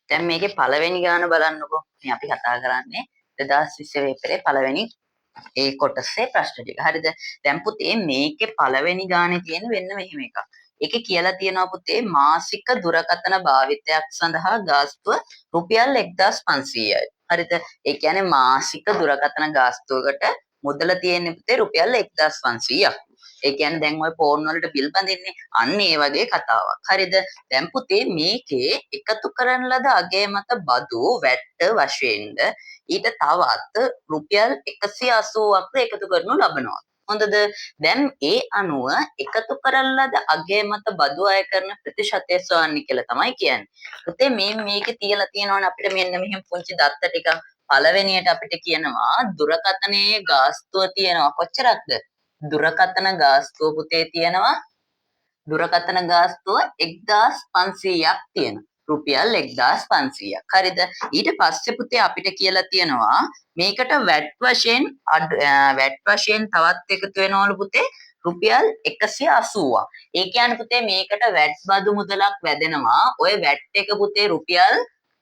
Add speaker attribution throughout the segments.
Speaker 1: දැන් මේකේ පළවෙනි ගාන බලන්නකෝ. මේ අපි කතා කරන්නේ 2020 පෙරේ පළවෙනි ඒ කොටසේ ප්‍රශ්න ටික. හරිද? දැන් පුතේ මේකේ පළවෙනි ගානේ තියෙන වෙන්න මෙහෙම එකක්. ඒකේ කියලා තියෙනවා පුතේ මාසික දුරකථන භාවිතයක් සඳහා ගාස්තුව රුපියල් 1500යි. හරිද? ඒ කියන්නේ මාසික දුරකථන ගාස්තුවකට මුදල තියෙන්නේ පුතේ රුපියල් 1500ක්. ඒ කියන්නේ දැන් ඔය ෆෝන් වලට බිල් බඳින්නේ අන්න ඒ වගේ කතාවක්. හරිද? දැන් පුතේ මේකේ එකතු කරන ලද අගය මත බදු වැට්ට වශයෙන්ද ඊට තවත් රුපියල් 180ක්ද එකතු කරනු ලබනවා. හොඳද? දැන් ඒ අනුව එකතු කරන ලද අගය මත බදු අය කරන ප්‍රතිශතය සොයන්න කියලා තමයි කියන්නේ. පුතේ මේකේ තියලා තියෙනවනේ අපිට මෙන්න මෙහෙම පුංචි දත්ත ටික. පළවෙනියට අපිට කියනවා දුරකථනයේ ගාස්තුව තියෙනවා කොච්චරක්ද? දුරකථන ගාස්තුව පුතේ තියෙනවා දුරකථන ගාස්තුව 1500ක් තියෙනවා. රුපියල් 1500ක්. හරිද? ඊට පස්සේ පුතේ අපිට කියලා තියෙනවා මේකට වැට් වශයෙන් තවත් එකතු වෙනවලු පුතේ රුපියල් 180ක්. ඒ කියන්නේ පුතේ මේකට වැට් බදු මුදලක් වැදෙනවා. ඔය වැට් එක පුතේ රුපියල්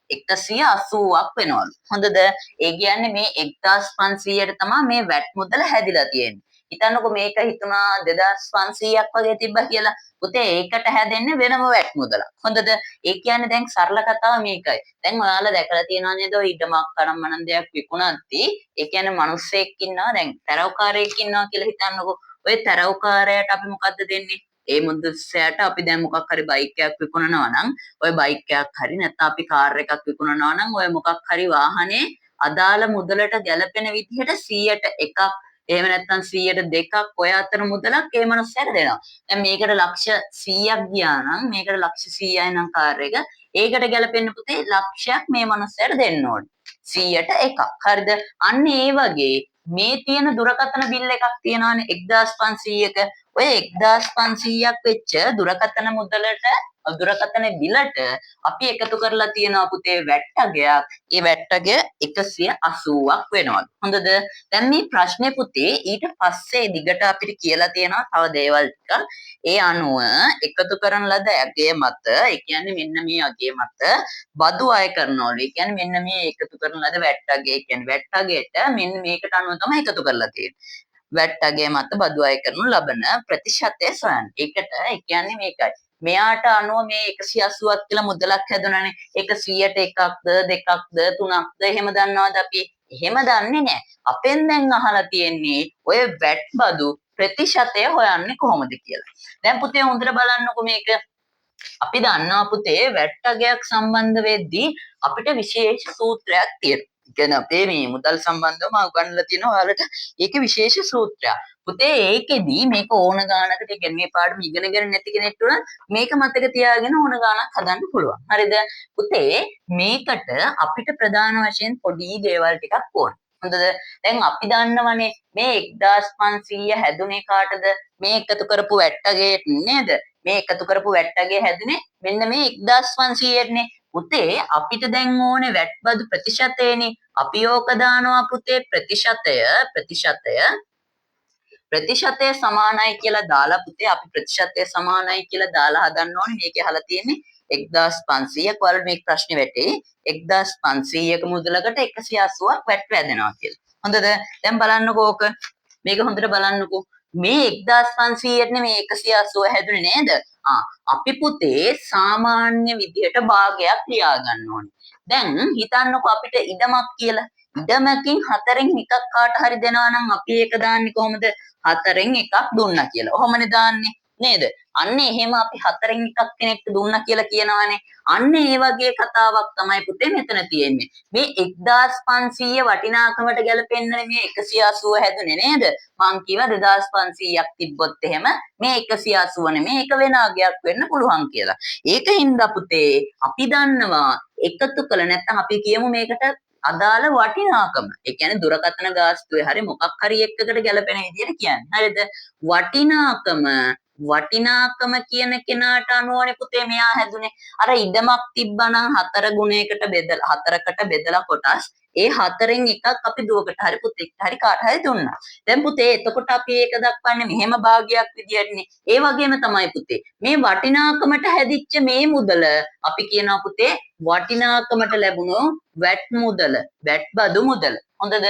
Speaker 1: 180ක් වෙනවලු. හොඳද? ඒ කියන්නේ මේ 1500ට තමයි මේ වැට් මුදල හැදිලා තියෙන්නේ. හිතන්නකො මේක හිතුණා 2500ක් වගේ තිබ්බා කියලා. පුතේ ඒකට හැදෙන්නේ වෙනම වැට් මුදලක්. හොඳද? ඒ කියන්නේ දැන් සරල කතාව මේකයි. දැන් ඔයාලා දැකලා තියෙනවා නේද ඔය ඉඩමක් කනම්මනම් දෙයක් විකුණද්දී ඒ කියන්නේ මිනිස්සෙක් ඉන්නවා දැන් තරවකාරයෙක් ඉන්නවා කියලා හිතන්නකො. ඔය තරවකාරයාට අපි මොකද්ද දෙන්නේ? ඒ මුද්දස්සයාට අපි දැන් මොකක් හරි බයික් එකක් විකුණනවා නම් ඔය බයික් එකක් හරි නැත්නම් අපි කාර් එකක් විකුණනවා නම් ඔය මොකක් හරි වාහනේ අදාළ මුදලට ගැලපෙන විදිහට 100ට එකක් එහෙම නැත්නම් 100ට දෙකක් ඔය අතර මුදලක් ඒ මනුස්සයාට දෙනවා. දැන් මේකට ලක්ෂ 100ක් ගියා නම් මේකට ලක්ෂ 100යි නම් කාර් එක. ඒකට ගැලපෙන්න පුතේ ලක්ෂයක් මේ මනුස්සයාට දෙන්න ඕනේ. 100ට එකක්. හරිද? අන්න ඒ වගේ මේ තියෙන දුරකථන බිල් එකක් තියෙනවානේ 1500ක. ඔය 1500ක් වෙච්ච දුරකථන මුදලට දුරකථන බිලට අපි එකතු කරලා තියෙනවා පුතේ වැට් අගයක්. ඒ වැට් අගය 180ක් වෙනවා. හොඳද? දැන් මේ ප්‍රශ්නේ පුතේ ඊට පස්සේ දිගට අපිට කියලා තියෙනවා තව දේවල් ටිකක්. ඒ අනුව එකතු කරන ලද අගය මත, ඒ කියන්නේ මෙන්න මේ අගය මත බදු අය කරනවලු. ඒ කියන්නේ මෙන්න මේ එකතු කරන ලද වැට් අගය, ඒ කියන්නේ වැට් අගයට මෙන්න මේකට අනුව තමයි එකතු කරලා තියෙන්නේ. වැට් අගය මත බදු අය කරනු ලබන ප්‍රතිශතය සොයන්න. ඒකට ඒ කියන්නේ මේකයි. මෙයාට අනුව මේ 180ක් කියලා මුදලක් හැදුණානේ. ඒක 100ට එකක්ද, දෙකක්ද, තුනක්ද එහෙම දන්නවද අපි? එහෙම දන්නේ නැහැ. අපෙන් දැන් අහලා තියෙන්නේ ඔය වැට් බදු ප්‍රතිශතය හොයන්නේ කොහොමද කියලා. දැන් පුතේ හොඳට බලන්නකො මේක. අපි දන්නවා පුතේ වැට් අගයක් සම්බන්ධ වෙද්දී අපිට විශේෂ සූත්‍රයක් තියෙනවා. කියන්නේ අපේ මේ මුදල් සම්බන්ධවම උගන්වලා තියෙනවා ඔයාලට ඒකේ විශේෂ සූත්‍රයක්. පුතේ ඒකෙදි මේක ඕන ගානකට කියන්නේ මේ පාඩම ඉගෙනගෙන නැති කෙනෙක්ට උනත් මේක මතක තියාගෙන ඕන ගානක් හදන්න පුළුවන්. හරිද? පුතේ මේකට අපිට ප්‍රධාන වශයෙන් පොඩි දේවල් ටිකක් ඕන. හොඳද? දැන් අපි දන්නවනේ මේ 1500 හැදුනේ කාටද? මේ එකතු කරපු වැට් අගයට නේද? මේ එකතු කරපු වැට් අගය හැදුනේ මෙන්න මේ 1500ටනේ. පුතේ අපිට දැන් ඕනේ වැට් බදු ප්‍රතිශතයනේ. අපි ඕක දානවා පුතේ ප්‍රතිශතය සමානයි කියලා දාලා පුතේ අපි ප්‍රතිශතය සමානයි කියලා දාලා හදන්න ඕනේ. මේකේ අහලා තියෙන්නේ 1500ක්. ඔයාලට මේක ප්‍රශ්නේ වැටේ. 1500ක මුදලකට 180ක් වැට් වැදෙනවා කියලා. හොඳද? දැන් බලන්නකෝ ඕක. මේක හොඳට බලන්නකෝ. මේ 1500ට මේ 180 හැදුනේ නේද? අපි පුතේ සාමාන්‍ය විදිහට භාගයක් ලියා ගන්න ඕනේ. දැන් හිතන්නකෝ අපිට ඉඩමක් කියලා. ඉඩමකින් 4න් එකක් කාට හරි දෙනවා නම් අපි ඒක දාන්නේ කොහොමද? 4න් එකක් දුන්නා කියලා. ඔහොමනේ දාන්නේ නේද? අන්න එහෙම අපි 4න් එකක් කෙනෙක්ට දුන්නා කියලා කියනවානේ. අන්න ඒ වගේ කතාවක් තමයි පුතේ මෙතන තියෙන්නේ. මේ 1500 වටිනාකමට ගැලපෙන්නේ මේ 180 හැදුනේ නේද? මං කිව්වා 2500ක් තිබ්බොත් එහෙම මේ 180 නෙමේ ඒක වෙන අගයක් වෙන්න පුළුවන් කියලා. ඒකින්ද පුතේ අපි දන්නවා එකතු කළ නැත්නම් අපි කියමු මේකට අදාළ වටිනාකම. ඒ කියන්නේ දුරකථන ගාස්තුවේ හරි මොකක් හරි එකකට ගැලපෙන විදිහට කියන්නේ. හරිද? වටිනාකම වටිනාකම කියන කෙනාට අනුවනේ පුතේ මෙයා හැදුනේ. අර ඉඩමක් තිබ්බනම් හතරකට බෙදලා කොටස් ඒ හතරෙන් එකක් අපි දුවකට හරි පුතෙක්ට හරි කාට හරි දුන්නා. දැන් පුතේ එතකොට අපි ඒක දක්වන්නේ මෙහෙම භාගයක් විදියටනේ. ඒ වගේම තමයි පුතේ මේ වටිනාකමට හැදිච්ච මේ මුදල අපි කියනවා පුතේ වටිනාකමට ලැබුණු වැට් මුදල, වැට් බදු මුදල. හොඳද?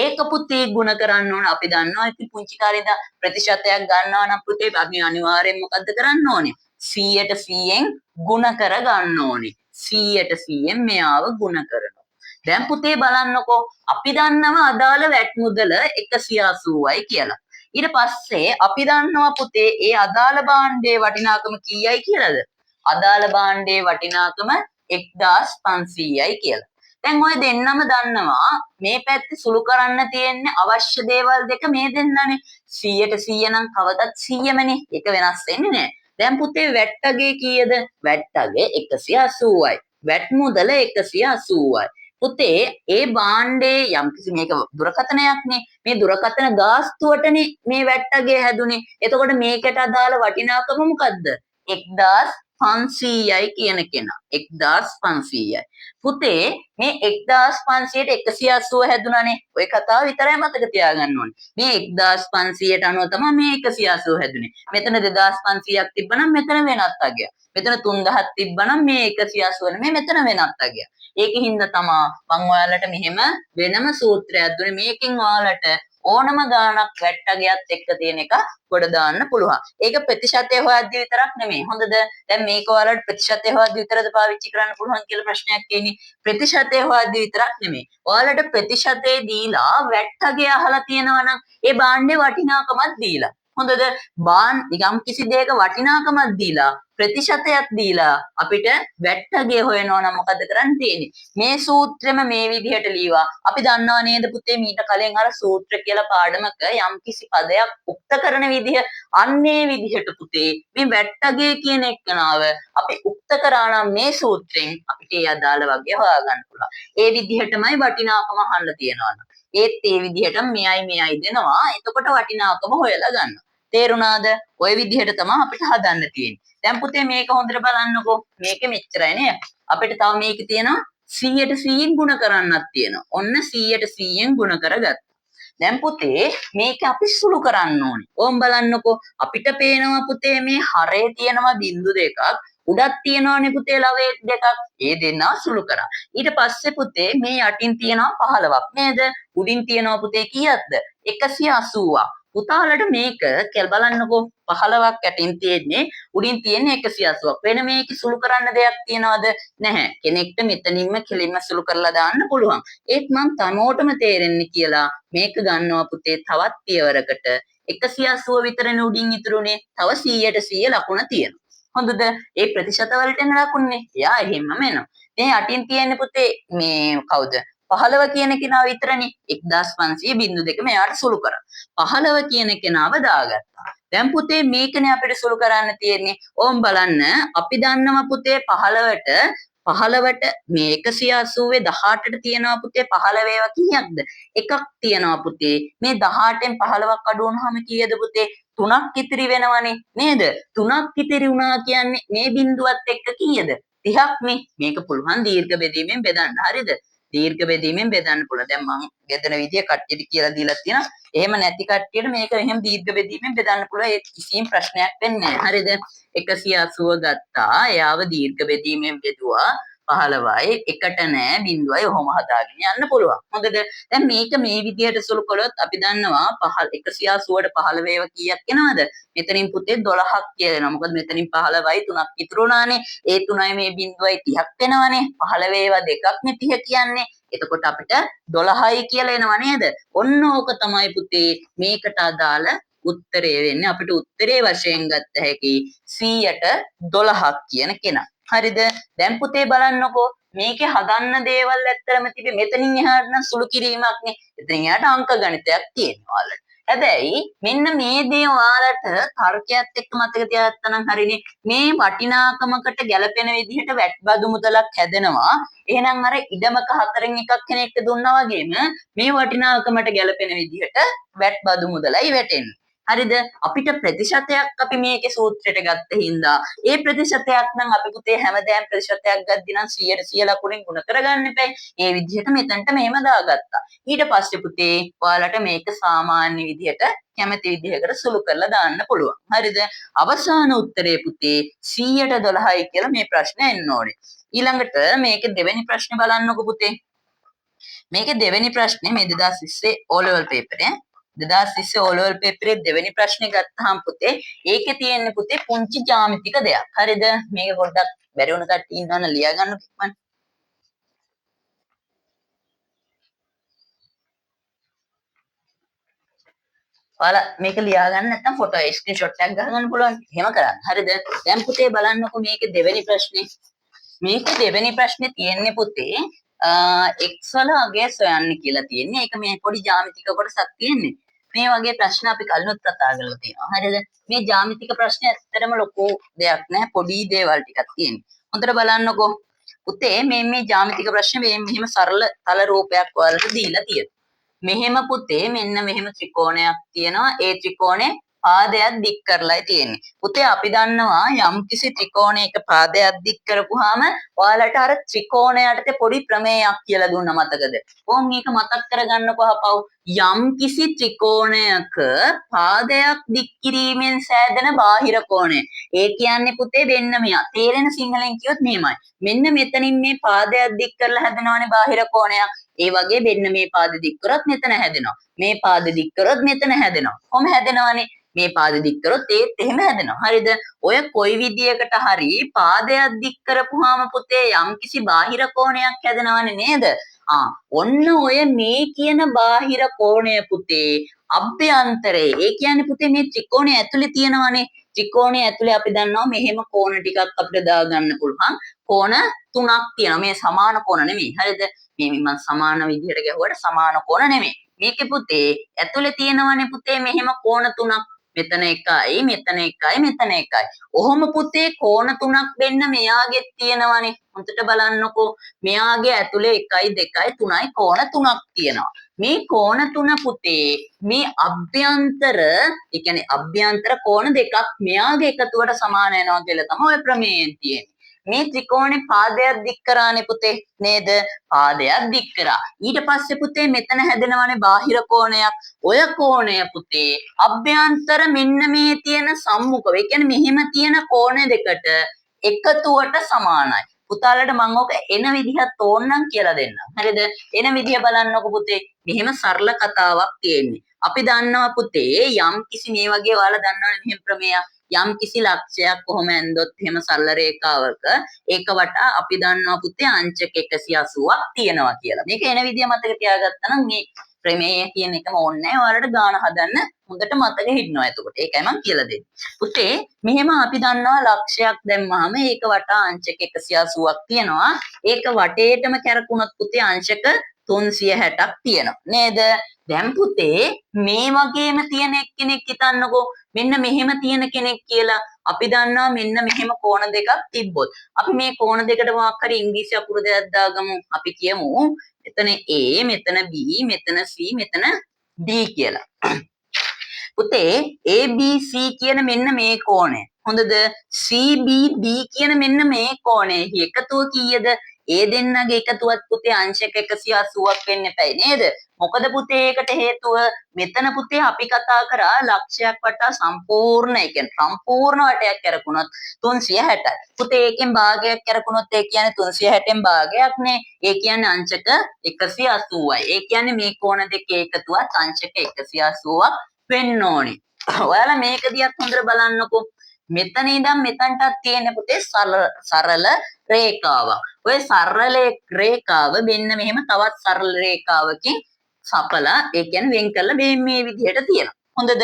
Speaker 1: ඒක පුතේ ගුණ කරන්න ඕන. අපි දන්නවා ඉතින් පුංචි කාලේ ඉඳන් ප්‍රතිශතයක් ගන්නවා නම් පුතේ අපි අනිවාර්යෙන් මොකද්ද කරන්න ඕනේ? 100ට 100ෙන් ගුණ කර ගන්න ඕනේ. 100ට 100ෙන් මෙයාව ගුණ කරනවා. දැන් පුතේ බලන්නකෝ අපි දන්නවා අදාළ වැට් මුදල 180යි කියලා. ඊට පස්සේ අපි දන්නවා පුතේ ඒ අදාළ භාණ්ඩයේ වටිනාකම කීයයි කියලාද? අදාළ භාණ්ඩයේ වටිනාකම 1500යි කියලා. දැන් ඔය දෙන්නම දන්නවා මේ පැත්තේ සුළු කරන්න තියෙන්නේ අවශ්‍ය දේවල් දෙක මේ දෙන්නනේ. 100ට 100 නම් කවදත් 100මනේ. ඒක වෙනස් වෙන්නේ නැහැ. දැන් පුතේ වැට් අගේ කීයද? වැට් අගේ 180යි. වැට් මුදල 180යි. පුතේ ඒ භාණ්ඩේ යම්කිසි මේක දුරකථනයක්නේ. මේ දුරකථන ගාස්තුවටනේ මේ වැට් අගේ හැදුනේ. එතකොට මේකට අදාළ වටිනාකම මොකද්ද? 1500යි කියන කෙනා 1500යි. පුතේ මේ 1500ට 180 හැදුනානේ. ඔය කතාව විතරයි මතක තියාගන්න ඕනේ. මේ 1500ට අනුව තමයි මේ 180 හැදුනේ. මෙතන 2500ක් තිබ්බනම් මෙතන වෙනත් අගයක්. මෙතන 3000ක් තිබ්බනම් මේ 180 නෙමෙයි මෙතන වෙනත් අගයක්. ඒකින්ද තමයි මම ඔයාලට මෙහෙම වෙනම සූත්‍රයක් දුන්නේ. මේකෙන් ඔයාලට ඕනම ගාණක් වැට්ටගයත් එක්ක තියෙන එක ගොඩ දාන්න පුළුවන්. ඒක ප්‍රතිශතය හොයද්දී විතරක් නෙමෙයි. හොඳද? දැන් මේක ඔයාලට ප්‍රතිශතය හොයද්දී විතරද පාවිච්චි කරන්න පුළුවන් කියලා ප්‍රශ්නයක් එන්නේ. ප්‍රතිශතය හොයද්දී විතරක් නෙමෙයි. ඔයාලට ප්‍රතිශතේ දීලා වැට්ටගය අහලා තියෙනවා නම් ඒ භාණ්ඩේ වටිනාකමක් දීලා. හොඳද? යම් කිසි දෙයක වටිනාකමක් දීලා ප්‍රතිශතයක් දීලා අපිට වැට්ටගය හොයනවා නම් මොකද කරන්න තියෙන්නේ? මේ සූත්‍රෙම මේ විදිහට ලියවා. අපි දන්නවා නේද පුතේ මීට කලින් අර සූත්‍ර කියලා පාඩමක යම් කිසි පදයක් උක්ත කරන විදිහ අන්නේ විදිහට පුතේ මේ වැට්ටගය කියන එක්කනාව අපි උක්ත කරා නම් මේ සූත්‍රෙන් අපිට ඒ අදාළ වගේ හොයාගන්න පුළුවන්. ඒ විදිහටමයි වටිනාකම අහන්න තියෙනවා. ඒත් ඒ විදිහට මෙයයි දෙනවා. එතකොට වටිනාකම හොයලා ගන්නවා. තේරුණාද? ওই විදිහට තමයි අපිට හදන්න තියෙන්නේ. දැන් පුතේ මේක හොඳට බලන්නකෝ. මේක මෙච්චරයි නේ. අපිට තව මේක තියෙනවා 100ට 100න් ගුණ කරන්නක් තියෙනවා. ඔන්න 100ට 100න් ගුණ කරගත්තා. දැන් පුතේ මේක අපි සුළු කරන්න ඕනේ. ඕම් බලන්නකෝ. අපිට පේනවා පුතේ මේ හරේ තියෙනවා බිංදු දෙකක්. උඩක් තියෙනවානේ පුතේ ලවයේ දෙකක්. ඒ දෙන්නා සුළු කරා. ඊට පස්සේ පුතේ මේ යටින් තියෙනවා 15ක් නේද? උඩින් තියෙනවා පුතේ කීයක්ද? 180ක්. පුතාලට මේක කියලා බලන්නකෝ 15ක් යටින් තියෙන්නේ උඩින් තියෙන්නේ 180ක්. වෙන මේක සුළු කරන්න දෙයක් තියනවද? නැහැ. කෙනෙක්ට මෙතනින්ම කෙලින්ම සුළු කරලා දාන්න පුළුවන්. ඒත් මම තනෝටම තේරෙන්නේ කියලා මේක ගන්නවා පුතේ තවත් පියවරකට 180 විතරනේ උඩින් ඉතුරුනේ. තව 100ට 100 ලකුණ තියෙනවා. හොඳද? ඒ ප්‍රතිශත වලට එන ලකුණනේ. එයා එහෙමම එනවා. දැන් යටින් තියෙන්නේ පුතේ මේ කවුද? 15 කියන කෙනා විතරනේ 1500 බිංදු දෙක මෙයාට සුළු කරා. 15 කියන කෙනාව දාගත්තා. දැන් පුතේ මේකනේ අපිට සුළු කරන්න තියෙන්නේ. ඕම් බලන්න අපි දන්නවා පුතේ 15ට මේ 180 18ට තියෙනවා පුතේ 15 ඒවා කීයක්ද? එකක් තියෙනවා පුතේ. මේ 18න් 15ක් අඩු වුණාම කීයද පුතේ? 3ක් ඉතිරි වෙනවනේ නේද? 3ක් ඉතිරි වුණා කියන්නේ මේ බිංදුවත් එක්ක කීයද? 30ක් නේ. මේක පුළුවන් දීර්ඝ බෙදීමෙන් බෙදන්න. හරිද? දීර්ඝ බෙදීමෙන් බෙදන්න පුළුවන්. දැන් මම බෙදන විදිය කට්ටියට කියලා දීලා තියෙනවා. එහෙම නැති කට්ටියට මේක එහෙම දීර්ඝ බෙදීමෙන් බෙදන්න පුළුවන්. ඒක කිසිම ප්‍රශ්නයක් වෙන්නේ නැහැ. හරිද? 180 ගත්තා. එයාව දීර්ඝ බෙදීමෙන් බෙදුවා. 15යි එකට නෑ බිංදුවයි ඔහොම හදාගෙන යන්න පුළුවන්. හොඳද? දැන් මේක මේ විදිහට සුළු කළොත් අපි දන්නවා 180ට 15 ඒවා කීයක් එනවද? මෙතනින් පුතේ 12ක් කියලා එනවා. මොකද මෙතනින් 15යි 3ක් ඉතුරු වුණානේ. ඒ 3යි මේ බිංදුවයි 30ක් වෙනවනේ. 15 ඒවා දෙකක්නේ 30 කියන්නේ. එතකොට අපිට 12යි කියලා එනවා නේද? ඔන්න ඕක තමයි පුතේ මේකට අදාළ උත්තරේ වෙන්නේ. අපිට උත්තරේ වශයෙන් ගත්ත හැකි 100ට 12ක් කියන කෙනා. හරිද? දැන් පුතේ බලන්නකෝ මේකේ හදන්න දේවල් ඇත්තටම තිබෙ මෙතනින් එහාට නම් සුළු කිරීමක් නේ. එතනින් එහාට අංක ගණිතයක් තියෙනවා ඔයාලට. හැබැයි මෙන්න මේ දේ ඔයාලට තර්කයක් එක්ක මතක තියාගත්තා නම් හරිනේ. මේ වටිනාකමකට ගැලපෙන විදිහට වැට් බදු මුදලක් හැදෙනවා. එහෙනම් අර ඉඩමක හතරෙන් එකක් කෙනෙක්ට දුන්නා වගේම මේ වටිනාකමට ගැලපෙන විදිහට වැට් බදු මුදලයි වැටෙන්නේ. හරිද? අපිට ප්‍රතිශතයක් අපි මේකේ සූත්‍රයට ගත්ත හින්දා ඒ ප්‍රතිශතයක් නම් අපි පුතේ හැමදාම ප්‍රතිශතයක් ගද්දි නම් 100ට 100 ලකුණෙන් ගුණ කරගන්න එපා. ඒ විදිහට මෙතනට මෙහෙම දාගත්තා. ඊට පස්සේ පුතේ ඔයාලට මේක සාමාන්‍ය විදිහට කැමති විදිහකට සුළු කරලා දාන්න පුළුවන්. හරිද? අවසාන උත්තරේ පුතේ 100ට 12යි කියලා මේ ප්‍රශ්නේ එන්න ඕනේ. ඊළඟට මේකේ දෙවෙනි ප්‍රශ්නේ බලන්නකො පුතේ. මේකේ දෙවෙනි ප්‍රශ්නේ මේ 2020 O level පේපරේ 2020 O level පේපරේ දෙවෙනි ප්‍රශ්නේ ගත්තාම පුතේ ඒකේ තියෙන්නේ පුතේ පුංචි ජ්‍යාමිතික දෙයක්. හරිද? මේක පොඩ්ඩක් බැරි වුණ කට්ටිය ඉන්නවනම් ලියා ගන්න කිව්වනේ. ඔයාලා මේක ලියා ගන්න නැත්නම් ෆොටෝ ස්ක්‍රීන්ෂොට් එකක් ගහගන්න පුළුවන්. එහෙම කරන්න. හරිද? දැන් පුතේ බලන්නකො මේකේ දෙවෙනි ප්‍රශ්නේ. මේකේ දෙවෙනි ප්‍රශ්නේ තියෙන්නේ පුතේ x වල අගය සොයන්න කියලා තියෙන්නේ. ඒක මේ පොඩි ජ්‍යාමිතික කොටසක් තියෙන්නේ. මේ වගේ ප්‍රශ්න අපි කලිනුත් කතා කරලා තියෙනවා. හරිද? මේ ජ්‍යාමිතික ප්‍රශ්න ඇත්තටම ලොකු දෙයක් නෑ. පොඩි දේවල් ටිකක් තියෙන්නේ. හොඳට බලන්නකො. පුතේ මේ ජ්‍යාමිතික ප්‍රශ්නේ මෙහෙම සරල තල රූපයක් ඔයාලට දීලා තියෙනවා. මෙහෙම පුතේ මෙන්න මෙහෙම ත්‍රිකෝණයක් තියෙනවා. ඒ ත්‍රිකෝණේ පාදයක් දික් කරලායි තියෙන්නේ. පුතේ අපි දන්නවා යම්කිසි ත්‍රිකෝණයක පාදයක් දික් කරපුවාම ඔයාලට අර ත්‍රිකෝණයට පොඩි ප්‍රමේයයක් කියලා දුන්න මතකද? ඕම් මේක මතක් කරගන්නකො අපව. යම්කිසි ත්‍රිකෝණයක පාදයක් දික් කිරීමෙන් සෑදෙන බාහිර කෝණය. ඒ කියන්නේ පුතේ වෙන්න මෙයා. තේරෙන සිංහලෙන් කිව්වොත් මෙහෙමයි. මෙන්න මෙතනින් මේ පාදයක් දික් කරලා හැදෙනවනේ බාහිර කෝණයක්. ඒ වගේ මෙන්න මේ පාද දික් කරොත් මෙතන හැදෙනවා. මේ පාද දික් කරොත් මෙතන හැදෙනවා. කොහොම හැදෙනවනේ? මේ පාද දික් කරොත් ඒත් එහෙම හැදෙනවා. හරිද? ඔය කොයි විදියකට හරි පාදයක් දික් කරපුවාම පුතේ යම්කිසි බාහිර කෝණයක් හැදෙනවනේ නේද? ඔන්න ඔය මේ කියන බාහිර කෝණය පුතේ අභ්‍යන්තරේ. ඒ කියන්නේ පුතේ මේ ත්‍රිකෝණය ඇතුලේ තියෙනවනේ. ත්‍රිකෝණය ඇතුලේ අපි දන්නවා මෙහෙම කෝණ ටිකක් අපිට දාගන්න පුළුවන්. කෝණ 3ක් තියෙනවා. මේ සමාන කෝණ නෙමෙයි. හරිද? මේ මම සමාන විදිහට ගැහුවට සමාන කෝණ නෙමෙයි. මේකේ පුතේ ඇතුලේ තියෙනවනේ පුතේ මෙහෙම කෝණ 3ක්. මෙතන එකයි, මෙතන එකයි, මෙතන එකයි. ඔහොම පුතේ කෝණ 3ක් වෙන්න මෙයාගෙත් තියෙනවනේ. හොඳට බලන්නකෝ. මෙයාගේ ඇතුලේ 1යි 2යි 3යි කෝණ 3ක් තියෙනවා. මේ කෝණ 3 පුතේ මේ අභ්‍යන්තර, ඒ කියන්නේ අභ්‍යන්තර කෝණ දෙකක් මෙයාගේ එකතුවට සමාන වෙනවා කියලා තමයි ඔය ප්‍රමේයයෙන් තියෙන්නේ. මේ ත්‍රිකෝණේ පාදයක් දික් කරානේ පුතේ නේද? පාදයක් දික් කරා. ඊට පස්සේ පුතේ මෙතන හැදෙනවනේ බාහිර කෝණයක්. ඔය කෝණය පුතේ අභ්‍යන්තර මෙන්න මේ තියෙන සම්මුඛව. ඒ කියන්නේ මෙහෙම තියෙන කෝණ දෙකට එකතුවට සමානයි. පුතාලට මම ඔක එන විදිහත් ඕන්නම් කියලා දෙන්නම්. හරිද? එන විදිහ බලන්නකො පුතේ. මෙහෙම සරල කතාවක් තියෙන්නේ. අපි දන්නවා පුතේ යම් කිසි මේ වගේ ඔයාලා දන්නවනේ මෙහෙම ප්‍රමේයක්. යම් කිසි ලක්ෂයක් කොහොම ඇන්දොත් එහෙම සරල රේඛාවක ඒක වටා අපි දන්නවා පුතේ අංශක 180ක් තියෙනවා කියලා. මේක එන විදිය මතක තියාගත්තා නම් මේ ප්‍රමේය කියන එකම ඕනේ නැහැ. ඔයාලට ගාන හදන්න හොඳට මතක හිටිනවා. එතකොට ඒකයි මම කියලා දෙන්නේ. පුතේ මෙහෙම අපි දන්නවා ලක්ෂයක් දැම්මහම ඒක වටා අංශක 180ක් තියෙනවා. ඒක වටේටම කැරකුණොත් පුතේ අංශක 360ක් තියෙනවා. නේද? දැන් පුතේ මේ වගේම තියෙන එක්කෙනෙක් හිතන්නකෝ මෙන්න මෙහෙම තියෙන කෙනෙක් කියලා. අපි දන්නවා මෙන්න මෙහෙම කෝණ දෙකක් තිබ්බොත් අපි මේ කෝණ දෙකට මොකක් හරි ඉංග්‍රීසි අකුරු දෙකක් දාගමු. අපි කියමු මෙතන A, මෙතන B, මෙතන C, මෙතන D කියලා. පුතේ ABC කියන මෙන්න මේ කෝණය. හොඳද? CBD කියන මෙන්න මේ කෝණය. එකතුව කීයද? ඒ දෙන්නගේ එකතුවත් පුතේ අංශක 180ක් වෙන්න එපයි නේද? මොකද පුතේ ඒකට හේතුව මෙතන පුතේ අපි කතා කරා ලක්ෂයක් වටා සම්පූර්ණ, ඒ කියන්නේ සම්පූර්ණ වටයක් කරකුණොත් 360යි. පුතේ ඒකෙන් භාගයක් කරකුණොත් ඒ කියන්නේ 360න් භාගයක් නේ. ඒ කියන්නේ අංශක 180යි. ඒ කියන්නේ මේ කෝණ දෙකේ එකතුවත් අංශක 180ක් වෙන්න ඕනේ. ඔයාලා මේක දිහා හොඳට බලන්නකෝ. මෙතන ඉඳන් මෙතනටත් තියෙන පුතේ සරල රේඛාවක්. ඔය සරල රේඛාව මෙන්න මෙහෙම තවත් සරල රේඛාවකින් සපලා ඒ කියන්නේ වෙන් කරලා මේ විදිහට තියෙනවා. හොඳද?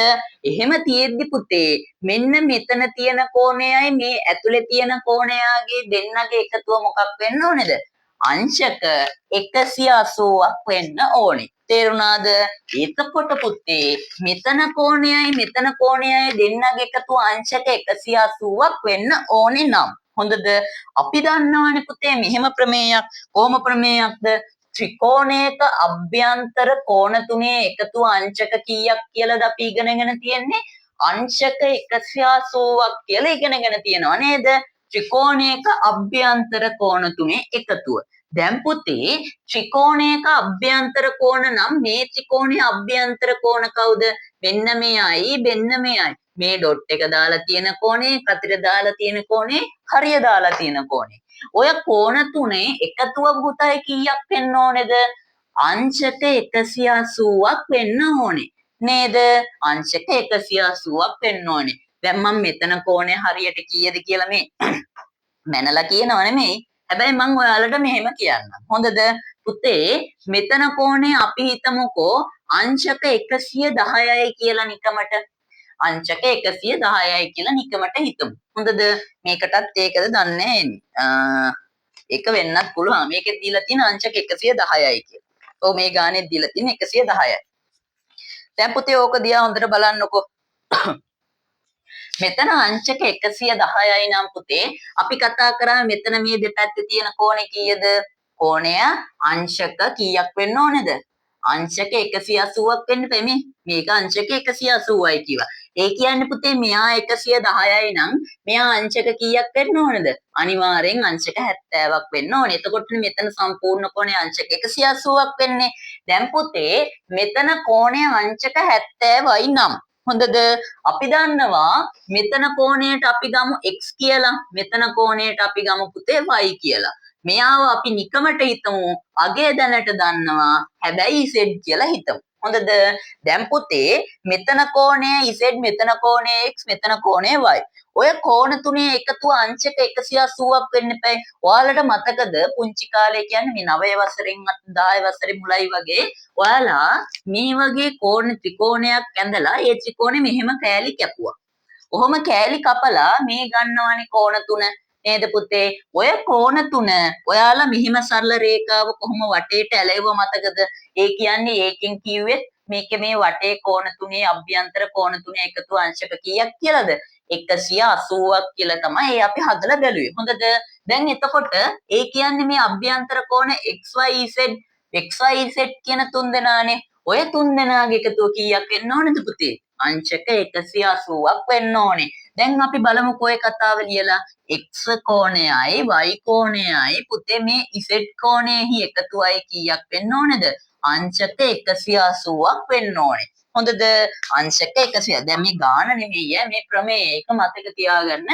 Speaker 1: එහෙම තියෙද්දි පුතේ මෙන්න මෙතන තියෙන කෝණයයි මේ ඇතුලේ තියෙන කෝණයාගේ දෙන්නගේ එකතුව මොකක් වෙන්න ඕනේද? අංශක 180ක් වෙන්න ඕනේ. තේරුණාද? එතකොට පුතේ මෙතන කෝණයයි මෙතන කෝණයයි දෙන්නගේ එකතුව අංශක 180ක් වෙන්න ඕනේ නම් හොඳද? අපි දන්නවනේ පුතේ මෙහෙම ප්‍රමේයක් කොහොම ප්‍රමේයක්ද? ත්‍රිකෝණයක අභ්‍යන්තර කෝණ තුනේ එකතු අංශක කීයක් කියලාද අපි ඉගෙනගෙන තියෙන්නේ? අංශක 180ක් කියලා ඉගෙනගෙන තියෙනවා නේද? ත්‍රිකෝණයක අභ්‍යන්තර කෝණ තුනේ එකතුව. දැන් පුතේ ත්‍රිකෝණයක අභ්‍යන්තර කෝණ නම් මේ ත්‍රිකෝණයේ අභ්‍යන්තර කෝණ කවුද? මෙන්න මෙයයි මෙන්න මෙයයි. මේ ඩොට් එක දාලා තියෙන කෝණේ, කතිර දාලා තියෙන කෝණේ, හරිය දාලා තියෙන කෝණේ. ඔය කෝණ තුනේ එකතුව පුතේ කීයක් වෙන්න ඕනේද? අංශක 180ක් වෙන්න ඕනේ. නේද? අංශක 180ක් වෙන්න ඕනේ. දැන් මම මෙතන කෝණය හරියට කීයද කියලා මේ මැනලා කියනව නෙමෙයි. හැබැයි මම ඔයාලට මෙහෙම කියන්නම්. හොඳද? පුතේ මෙතන කෝණය අපි හිතමුකෝ අංශක 110යි කියලා නිකමට. අංශක 110යි කියලා නිකමට හිතමු. හොඳද? මේකටත් ඒකද දන්නේ නැහැ. ඒක වෙන්නත් පුළුවන්. මේකේ දීලා තියෙන අංශක 110යි කියලා. ඔව් මේ ගානේ දීලා තියෙන 110යි. දැන් පුතේ ඕක දිහා හොඳට බලන්නකෝ. මෙතන අංශක 110යි නම් පුතේ අපි කතා කරා මෙතන මේ දෙපැත්තේ තියෙන කෝණය කීයද? කෝණය අංශක කීයක් වෙන්න ඕනේද? අංශක 180ක් වෙන්න එපේ. මේක අංශක 180යි කියලා. ඒ කියන්නේ පුතේ මෙයා 110යි නම් මෙයා අංශක කීයක් වෙන්න ඕනේද? අනිවාර්යෙන් අංශක 70ක් වෙන්න ඕනේ. එතකොට මෙතන සම්පූර්ණ කෝණය අංශක 180ක් වෙන්නේ. දැන් පුතේ මෙතන කෝණය අංශක 70යි නම් හොඳද? අපි දන්නවා මෙතන කෝණයට අපි ගමු x කියලා. මෙතන කෝණයට අපි ගමු පුතේ y කියලා. මෙයාව අපි නිකමට හිතමු අගය දැනට දන්නවා. හැබැයි z කියලා හිතමු. හොඳද? දැන් පුතේ මෙතන කෝණය z, මෙතන කෝණය x, මෙතන කෝණය y. ඔය කෝණ තුනේ එකතුව අංශක 180ක් වෙන්න එපා. ඔයාලට මතකද පුංචි කාලේ කියන්නේ මේ 9 වසරෙන් 10 වසරේ මුලයි වගේ ඔයාලා මේ වගේ කෝණ ත්‍රිකෝණයක් ඇඳලා ඒ ත්‍රිකෝණෙ මෙහෙම කෑලි කැපුවා. කොහොම කෑලි කපලා මේ ගන්නවනේ කෝණ තුන නේද පුතේ? ඔය කෝණ තුන ඔයාලා මෙහිම සරල රේඛාව කොහොම වටේට ඇලෙව මතකද? ඒ කියන්නේ ඒකෙන් කිව්වෙත් මේකේ මේ වටේ කෝණ තුනේ අභ්‍යන්තර කෝණ තුනේ එකතු අංශක කීයක් කියලාද? 180ක් කියලා තමයි අපි හදලා බැලුවේ. හොඳද? දැන් එතකොට ඒ කියන්නේ මේ අභ්‍යන්තර කෝණ XYZ කියන තුන් දෙනානේ. ඔය තුන් දෙනාගේ එකතුව කීයක් වෙන්න ඕනේද පුතේ? අංශක 180ක් වෙන්න ඕනේ. දැන් අපි බලමුකෝ ඒ කතාව ලියලා x කෝණයයි y කෝණයයි පුතේ මේ z කෝණයෙහි එකතුවයි කීයක් වෙන්න ඕනේද? අංශක 180ක් වෙන්න ඕනේ. හොඳද? අංශක 100. දැන් මේ ගාන නෙමෙයි මේ ප්‍රමේය. ඒක මතක තියාගන්න.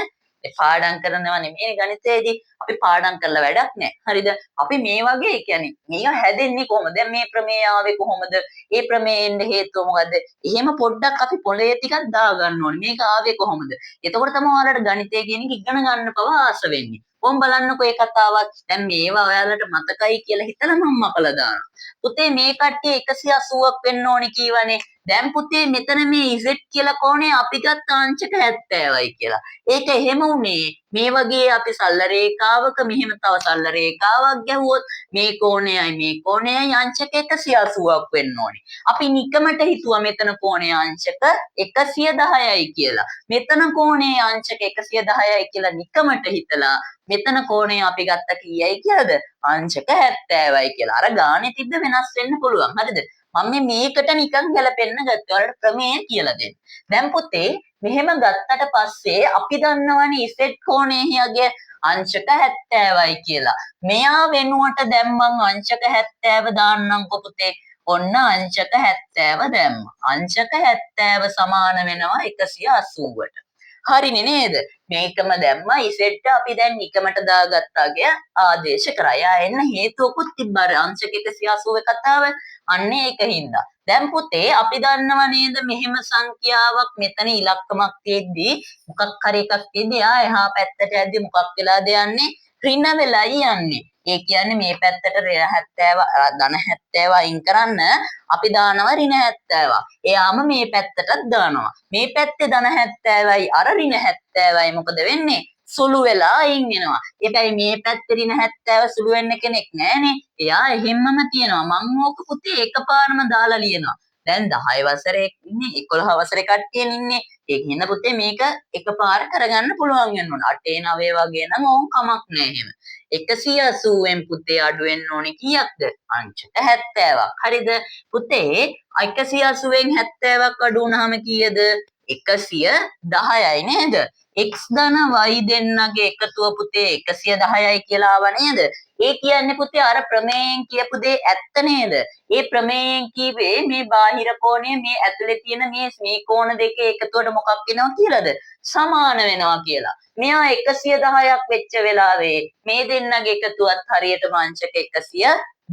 Speaker 1: පාඩම් කරනවා නෙමෙයි ගණිතයේදී අපි පාඩම් කරලා වැඩක් නැහැ. හරිද? අපි මේ වගේ කියන්නේ මේක හැදෙන්නේ කොහොමද? දැන් මේ ප්‍රමේය ආවේ කොහොමද? ඒ ප්‍රමේයෙන් හේතුව මොකද්ද? එහෙම පොඩ්ඩක් අපි පොළේ ටිකක් දා ගන්න ඕනේ. මේක ආවේ කොහොමද? එතකොට තමයි ඔයාලට ගණිතය කියන එක ඉගෙන ගන්න පව ආස වෙන්නේ. කොහොම බලන්නකෝ ඒ කතාවත්. දැන් මේවා ඔයාලට මතකයි කියලා හිතලා මම මකලා දානවා. පුතේ මේ කට්ටිය 180ක් වෙන්න ඕනේ කීවනේ. දැන් පුතේ මෙතන මේ z කියලා කෝණය අපි ගත්ත අංශක 70යි කියලා. ඒක එහෙම උනේ මේ වගේ අපි සරල රේඛාවක මෙහෙම තව සරල රේඛාවක් ගැහුවොත් මේ කෝණයයි අංශක 180ක් වෙන්න ඕනේ. අපි නිකමට හිතුවා මෙතන කෝණය අංශක 110යි කියලා. මෙතන කෝණයේ අංශක 110යි කියලා නිකමට හිතලා මෙතන කෝණය අපි ගත්ත කීයයි කියලාද? අංශක 70යි කියලා. අර ගානේ තිබ්බ වෙනස් වෙන්න පුළුවන්. හරිද? මම මේකට නිකන් ගැලපෙන්න ගත්තා. ඔයාලට ප්‍රමේය කියලා දෙන්න. දැන් පුතේ මෙහෙම ගත්තට පස්සේ අපි දන්නවනේ z කෝණයේ අංශක 70යි කියලා. මෙයා වෙනුවට දැන් මං අංශක 70 දාන්නම්කො පුතේ. ඔන්න අංශක 70 දැම්මා. අංශක 70 සමාන වෙනවා 180ට. හරිනේ නේද? මේකම දැම්මා z අපි දැන් නිකමට දාගත්තාගේ ආදේශ කරා. යා එන්න හේතුවකුත් තිබ්බා අංශක 180 කතාව. අන්න ඒකින්ද. දැන් පුතේ අපි දන්නව නේද මෙහෙම සංඛ්‍යාවක් මෙතන ඉලක්කමක් තියෙද්දි මොකක් හරි එකක් තියෙද්දි එහා පැත්තට යද්දි මොකක් වෙලාද යන්නේ? ඍණ වෙලයි යන්නේ. ඒ කියන්නේ මේ පැත්තට 70 ධන 70 අයින් කරන්න අපි දානවා ඍණ 70. එයාම මේ පැත්තටත් දානවා. මේ පැත්තේ ධන 70යි අර ඍණ 70යි මොකද වෙන්නේ? සුළු වෙලා අයින් වෙනවා. ඒකයි මේ පැත්තේ ඍණ 70 සුළු වෙන්න කෙනෙක් නැහනේ. එයා එහෙම්මම තියනවා. මම ඕක පුතේ එකපාරම දාලා ලියනවා. දැන් 10 වසරේ ඉන්නේ 11 වසරේ කට්ටිය ඉන්නේ. ඒක හින්දා පුතේ මේක එකපාර කරගන්න පුළුවන් වෙන්න ඕන. 8 9 වගේ නම් ඕම් කමක් නැහැ එහෙම. 180න් පුතේ අඩු වෙන්න ඕනේ කීයක්ද? අංශක 70ක්. හරිද? පුතේ 180න් 70ක් අඩු වුණාම කීයද? 110යි නේද? x ධන y දෙන්නගේ එකතුව පුතේ 110යි කියලා ආව නේද? ඒ කියන්නේ පුතේ අර ප්‍රමේයෙන් කියපු දේ ඇත්ත නේද? ඒ ප්‍රමේයෙන් කීවේ මේ බාහිර කෝණය මේ ඇතුලේ තියෙන මේ කෝණ දෙකේ එකතුවට මොකක් වෙනවා කියලාද? සමාන වෙනවා කියලා. මෙයා 110ක් වෙච්ච වෙලාවේ මේ දෙන්නගේ එකතුවත් හරියටම අංශක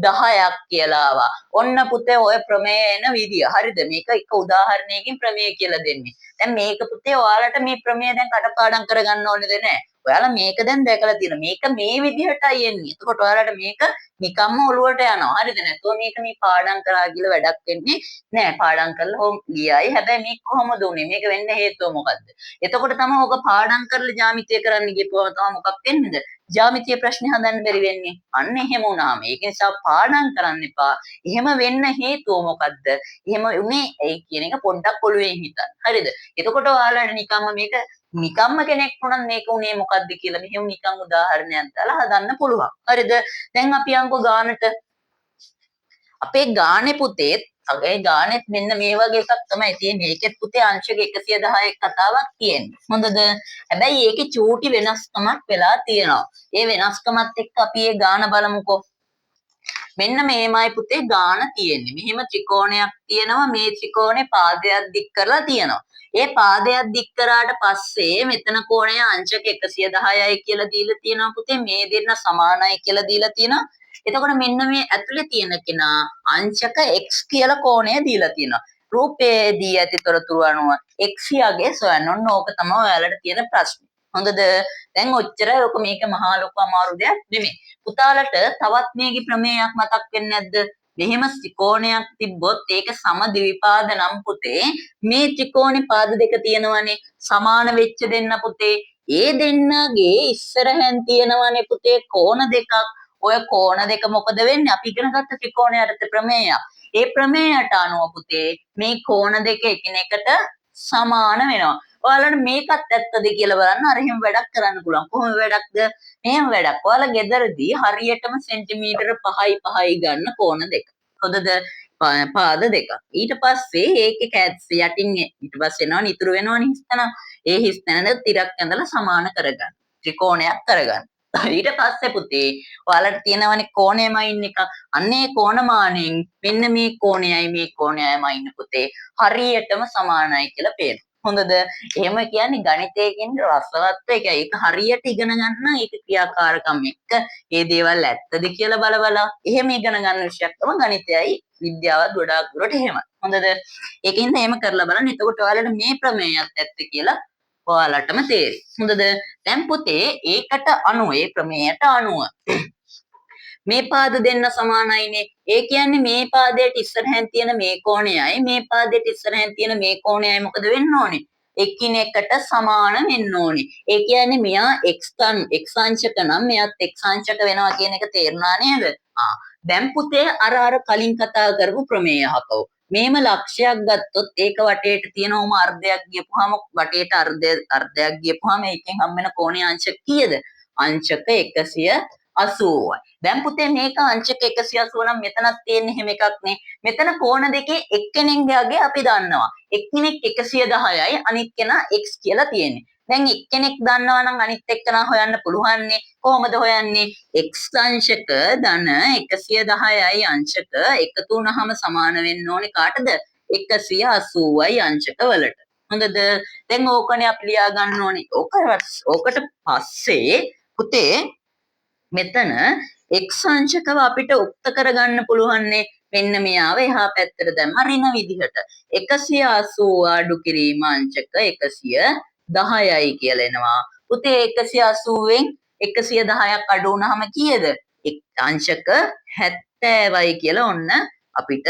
Speaker 1: 110ක් කියලා ආවා. ඔන්න පුතේ ඔය ප්‍රමේය එන විදිය. හරිද? මේක එක උදාහරණයකින් ප්‍රමේය කියලා දෙන්නේ. දැන් මේක පුතේ ඔයාලට මේ ප්‍රමේය දැන් කටපාඩම් කරගන්න ඕනේද නැහැ. ඔයාලා මේක දැන් දැකලා තියෙනවා. මේක මේ විදිහටයි එන්නේ. එතකොට ඔයාලට මේක නිකම්ම ඔලුවට යනවා. හරිද? නැත්නම් මේක මේ පාඩම් කරා කියලා වැඩක් වෙන්නේ නෑ. පාඩම් කරලා හොම් ගියායි. හැබැයි මේක කොහොමද උනේ? මේක වෙන්න හේතුව මොකද්ද? එතකොට තමයි ඔක පාඩම් කරලා ජ්‍යාමිතිය කරන්න ගියපුවම තමයි මොකක් වෙන්නේද? ජ්‍යාමිතිය ප්‍රශ්න හදන්න බැරි වෙන්නේ. අන්න එහෙම වුණාම. ඒක නිසා පාඩම් කරන්න එපා. එහෙම වෙන්න හේතුව මොකද්ද? එහෙම උනේ ඒ කියන එක පොඩ්ඩක් ඔළුවේ හිතන්න. හරිද? එතකොට ඔයාලට නිකම්ම කෙනෙක් වුණත් මේක උනේ මොකද්ද කියලා මෙහෙම නිකන් උදාහරණයක් දාලා හදන්න පුළුවන්. හරිද? දැන් අපි යන්කෝ ගානට. අපේ ගානේ පුතේ අගේ ගානෙත් මෙන්න මේ වගේ එකක් තමයි තියෙන්නේ. ඒකෙත් පුතේ අංශක 110ක කතාවක් තියෙන්නේ. හොඳද? හැබැයි ඒකේ චූටි වෙනස්කමක් වෙලා තියෙනවා. ඒ වෙනස්කමත් එක්ක අපි ඒ ගාන බලමුකෝ. මෙන්න මේමයි පුතේ ගාන තියෙන්නේ. මෙහෙම ත්‍රිකෝණයක් තියෙනවා. මේ ත්‍රිකෝණේ පාදයක් දික් කරලා තියෙනවා. ඒ පාදයක් දික් කරාට පස්සේ මෙතන කෝණය අංශක 110යි කියලා දීලා තියෙනවා පුතේ. මේ දෙන්න සමානයි කියලා දීලා තියෙනවා. එතකොට මෙන්න මේ ඇතුලේ තියෙන කෙනා අංශක x කියලා කෝණය දීලා තියෙනවා. රූපයේ දී ඇති තොරතුරු අනුව x යගේ සොයන්න ඕන. ඕක තමයි ඔයාලට තියෙන ප්‍රශ්නේ. හොඳද? දැන් ඔච්චර ඔක මේක මහා ලොකු අමාරු දෙයක් නෙමෙයි. පුතාලට තවත් මේකේ ප්‍රමේයයක් මතක් වෙන්නේ නැද්ද? මෙහෙම ත්‍රිකෝණයක් තිබ්බොත් ඒක සම ද්විපාද නම් පුතේ මේ ත්‍රිකෝණේ පාද දෙක තියෙනවනේ සමාන වෙච්ච දෙන්න පුතේ. ඒ දෙන්නගේ ඉස්සරහෙන් තියෙනවනේ පුතේ කෝණ දෙකක්. ඔය කෝණ දෙක මොකද වෙන්නේ? අපි ඉගෙන ගත්ත ත්‍රිකෝණයට ප්‍රමේයයක්. ඒ ප්‍රමේයට අනුව පුතේ මේ කෝණ දෙක එකිනෙකට සමාන වෙනවා. ඔයාලට මේකත් ඇත්තද කියලා බලන්න. අර එහෙම වැඩක් කරන්න පුළුවන්. කොහොම වැඩක්ද? මෙහෙම වැඩක්. ඔයාලා ගෙදරදී හරියටම සෙන්ටිමීටර 5යි ගන්න කෝණ දෙක. හොඳද? පාද දෙක. ඊට පස්සේ ඒකේ කැත්ස් යටින් ඊට පස්සේ එනවා ඉතුරු වෙනවනේ හිස්තන. ඒ හිස්තනද තිරක් ඇඳලා සමාන කරගන්න. ත්‍රිකෝණයක් කරගන්න. ඊට පස්සේ පුතේ ඔයාලට තියෙනවනේ කෝණයමයින් එක. අන්නේ කෝණමානෙන් මෙන්න මේ කෝණයයි ඉන්න පුතේ හරියටම සමානයි කියලා පේනවා. හොඳද? එහෙම කියන්නේ ගණිතයෙන් රසවත් එක. ඒක හරියට ඉගෙන ගන්න ඒක ක්‍රියාකාරකම් එක්ක මේ දේවල් ඇත්තද කියලා බල එහෙම ඉගෙන ගන්න විෂයක් තමයි ගණිතයයි විද්‍යාවත් ගොඩාක් දුරට එහෙමයි. හොඳද? ඒකින්ද එහෙම කරලා බලන්න. එතකොට ඔයාලට මේ ප්‍රමේයයත් ඇත්ත කියලා ඔයාලටම තේරෙයි. හොඳද? දැන් පුතේ ඒකට අනුව ඒ ප්‍රමේයට අනුව මේ පාද දෙන්න සමානයිනේ. ඒ කියන්නේ මේ පාදයට ඉස්සරහින් තියෙන මේ කෝණයයි මේ පාදයට ඉස්සරහින් තියෙන මේ කෝණයයි මොකද වෙන්න ඕනේ? එකිනෙකට සමාන වෙන්න ඕනේ. ඒ කියන්නේ මෙයා x අංශක නම් මෙයාත් x අංශක වෙනවා කියන එක තේරුණා නේද? දැන් පුතේ අර කලින් කතා කරපු ප්‍රමේය අහපව. මේම ලක්ෂයක් ගත්තොත් ඒක වටේට තියෙනවම අර්ධයක් ගියපුවාම වටේට අර්ධයක් ගියපුවාම ඒකෙන් හම්බ වෙන කෝණයේ අංශක කීයද? අංශක 180යි. දැන් පුතේ මේක අංශක 180 නම් මෙතනක් තියෙන්නේ එහෙම එකක් නේ. මෙතන කෝණ දෙකේ එක්කෙනෙක්ගේ අපි දන්නවා. එක්කෙනෙක් 110යි අනිත් කෙනා x කියලා තියෙන්නේ. දැන් එක්කෙනෙක් දන්නවා නම් අනිත් එක්කෙනා හොයන්න පුළුවන්නේ. කොහොමද හොයන්නේ? x අංශක ධන 110යි අංශක එකතු වුණාම සමාන වෙන්න ඕනේ කාටද? 180යි අංශක වලට. හොඳද? දැන් ඕකනේ අපි ලියා ගන්න ඕනේ. ඕකට පස්සේ පුතේ මෙතන x අංශකව අපිට උක්ත කරගන්න පුළුවන්නේ මෙන්න මෙයාව එහා පැත්තට දැම්ම ඍණ විදිහට 180 අඩු කිරීම අංශක 110යි කියලා එනවා. පුතේ 180න් 110ක් අඩු වුණාම කීයද? අංශක 70යි කියලා ඔන්න අපිට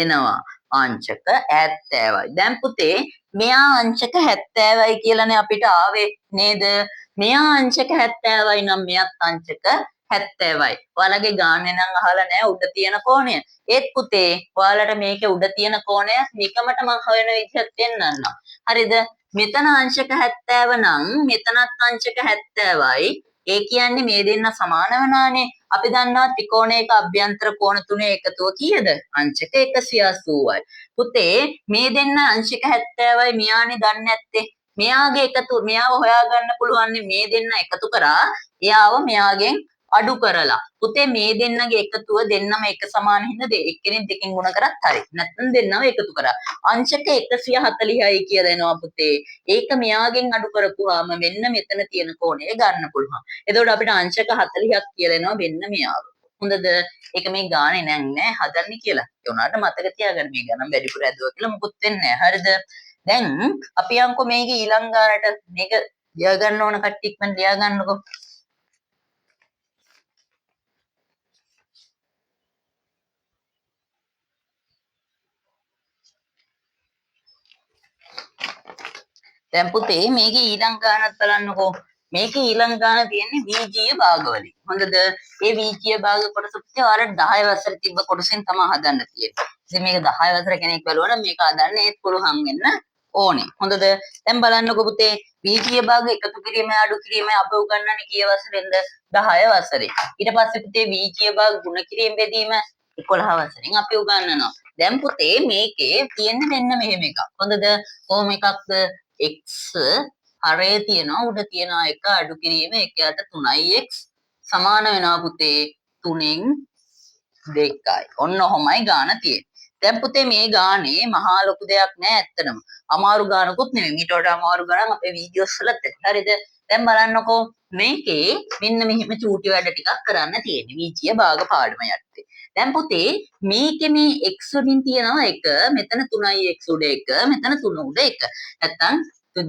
Speaker 1: එනවා. අංශක 70යි. දැන් පුතේ මෙයා අංශක 70යි කියලානේ අපිට ආවේ නේද? මෙයා අංශක 70යි නම් මෙයාත් අංශක 70යි. ඔයාලගේ ගානේ නම් අහලා නැහැ උඩ තියෙන කෝණය. ඒත් පුතේ ඔයාලට මේකේ උඩ තියෙන කෝණය නිකමට මම හොයන විදිහට දෙන්නම්. හරිද? මෙතන අංශක 70 නම් මෙතනත් අංශක 70යි. ඒ කියන්නේ මේ දෙන්න සමාන වෙනානේ. අපි දන්නවා ත්‍රිකෝණයක අභ්‍යන්තර කෝණ තුනේ එකතුව කීයද? අංශක 180යි. පුතේ මේ දෙන්න අංශක 70යි මෙයානේ දන්නේ නැත්තේ. මෙයාගේ එකතු මෙයාව හොයාගන්න පුළුවන් මේ දෙන්න එකතු කරා එයාව මෙයාගෙන් අඩු කරලා. පුතේ මේ දෙන්නගේ එකතුව දෙන්නම එක සමාන හින්දා එක්කෙනෙක් දෙකෙන් ගුණ කරත් හරි. නැත්නම් දෙන්නම එකතු කරා. අංශක 140යි කියලා එනවා පුතේ. ඒක මෙයාගෙන් අඩු කරපුවාම මෙන්න මෙතන තියෙන කෝණය ගන්න පුළුවන්. එතකොට අපිට අංශක 40ක් කියලා එනවා මෙන්න මෙයාව. හොඳද? ඒක මේ ගානේ නෑ හදන්නේ කියලා. ඒ උනාට මතක තියාගන්න මේ ගණන් වැඩිපුර ඇදුවා කියලා මොකුත් වෙන්නේ නෑ. හරිද? දැන් අපි යන්කෝ මේකේ ඊළඟ ගානට මේක ලියා ගන්න ඕන කට්ටිය ඉක්මන ලියා ගන්නකො. දැන් පුතේ මේකේ ඊළඟ ගානත් බලන්නකෝ. මේකේ ඊළඟ ගාන තියෙන්නේ බීජීය භාගවලින්. හොඳද? ඒ බීජීය භාග කොටස පුතේ ඔයාලට 10 වසර තිබ්බ කොටසෙන් තමයි හදන්න තියෙන්නේ. ඉතින් මේක 10 වසර කෙනෙක් බලුවා නම් මේක හදන්න ඒත් පුළුවන් වෙන්න ඕනේ. හොඳද? දැන් බලන්නකෝ පුතේ බීජීය භාග එකතු කිරීම අඩු කිරීම අප උගන්වන්නේ කී වසරෙන්ද? 10 වසරේ. ඊට පස්සේ පුතේ බීජීය භාග ගුණ කිරීම බෙදීම 11 වසරෙන් අපි උගන්වනවා. දැන් පුතේ මේකේ තියෙන්නේ මෙන්න මෙහෙම එකක්. හොඳද? කොහොම එකක්ද? x හරය තියෙනවා උඩ තියෙනවා 1 අඩු කිරීම 1ට 3යි x සමාන වෙනවා පුතේ 3න් 2යි. ඔන්න ඔහොමයි ගාන තියෙන්නේ. දැන් පුතේ මේ ගානේ මහා ලොකු දෙයක් නෑ ඇත්තටම. අමාරු ගානකුත් නෙමෙයි. ඊට වඩා අමාරු ගානක් අපේ වීඩියෝස් වලත් තියෙනවා. හරිද? දැන් බලන්නකෝ මේකේ මෙන්න මෙහෙම චූටි වැඩ ටිකක් කරන්න තියෙන්නේ. වීජීය භාග පාඩම යටතේ. දැන් පුතේ මේකේ මේ x වලින් තියෙනවා 1 මෙතන 3යි x උඩ 1 මෙතන 3 උඩ 1. නැත්තම්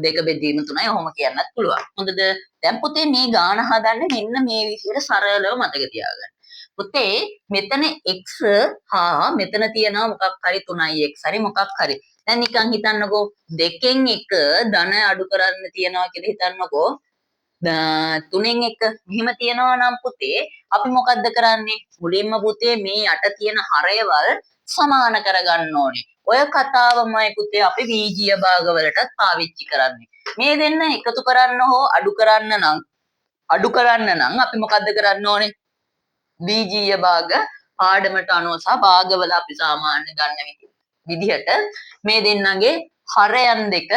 Speaker 1: දෙක බෙදීම 3යි ඔහොම කියන්නත් පුළුවන්. හොඳද? දැන් පුතේ මේ ගාන හදන්නේ මෙන්න මේ විදිහට සරලව මතක තියාගන්න. පුතේ මෙතන x හා මෙතන තියෙනවා මොකක් හරි 3යි x හරි මොකක් හරි. දැන් නිකන් හිතන්නකෝ දෙකෙන් එක ධන අඩු කරන්න තියනවා කියලා හිතන්නකෝ. 3න් 1 මෙහිම තියනවා නම් පුතේ අපි මොකද්ද කරන්නේ? මුලින්ම පුතේ මේ යට තියෙන හරයවල් සමාන කරගන්න ඕනේ. ඔය කතාවමයි පුතේ අපි බීජීය භාගවලටත් පාවිච්චි කරන්නේ. මේ දෙන්න එකතු කරන්න හෝ අඩු කරන්න නම් අපි මොකද්ද කරන්න ඕනේ? බීජීය භාග පාඩමට අනුව සහ භාගවල අපි සාමාන්‍ය ගන්න විදිහට මේ දෙන්නගේ හරයන් දෙක